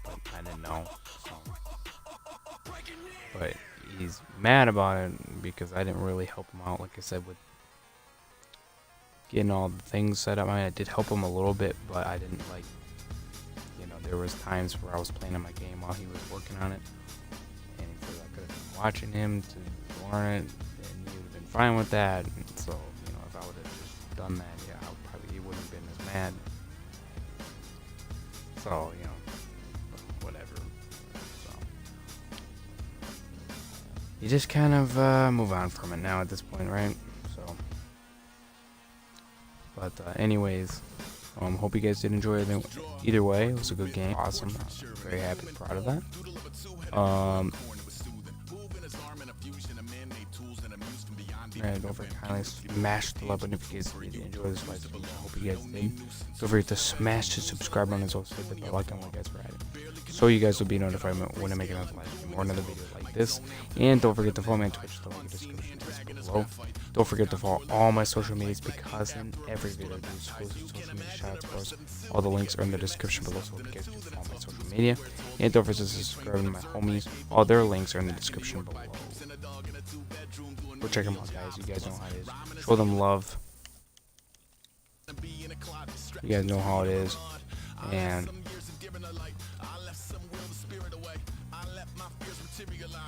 But I didn't know. So. But he's mad about it because I didn't really help him out, like I said, with getting all the things set up. I mean, I did help him a little bit, but I didn't, like, you know, there was times where I was playing on my game while he was working on it, and he said I could have been watching him to learn it, and he would have been fine with that. And so, you know, if I would have just done that, yeah, he wouldn't have been as mad. So, you know, whatever. So you just kind of move on from it now at this point, right? So, but anyways, hope you guys did enjoy it. Either way, it was a good game. Awesome. I'm very happy, proud of that. And don't forget to kindly smash the like button if you guys did enjoy this live stream. I hope you guys did. Don't forget to smash the subscribe button as well, so hit the bell icon when you guys are at it, so you guys will be notified when I make another live stream or another video like this. And don't forget to follow me on Twitch. The link in the description is below. Don't forget to follow all my social medias, because in every video I do exclusive social media shoutouts. Of course, all the links are in the description below, so you guys can follow my social media. And don't forget to subscribe to my homies. All their links are in the description below. Go check them out, guys. You guys know how it is. Show them love. You guys know how it is. And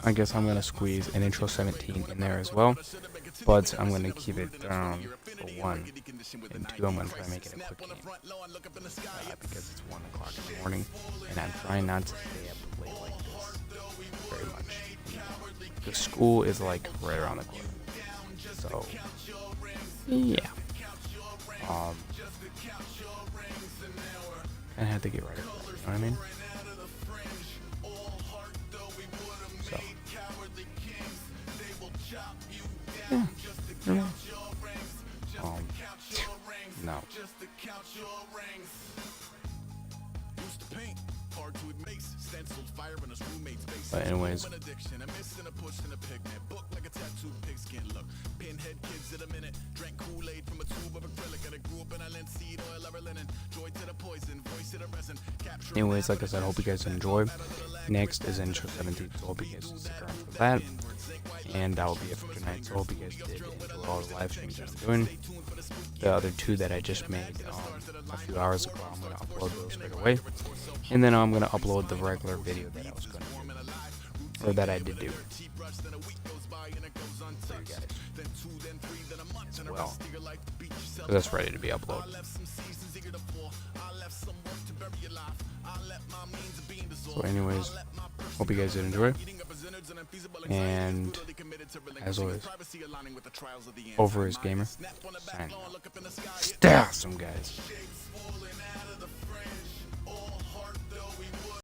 I guess I'm gonna squeeze an intro 17 in there as well, but I'm gonna keep it down for 1 and 2. I'm gonna try to make it a quick game because it's 1 o'clock in the morning, and I'm trying not to stay up late like this very much. The school is like right around the corner, so yeah. I had to get ready for that, you know what I mean? So yeah, no. But anyways, like I said, I hope you guys enjoy. Next is intro 17, so I hope you guys stick around for that. And that will be it for tonight. So I hope you guys did enjoy all the live streams that I'm doing. The other 2 that I just made a few hours ago, I'm going to upload those right away. And then I'm going to upload the regular video that I was going to do, or that I did do. For you guys as well. So that's ready to be uploaded. So anyways, hope you guys did enjoy. And as always, over is Gamer. Signing out. Stay awesome, guys.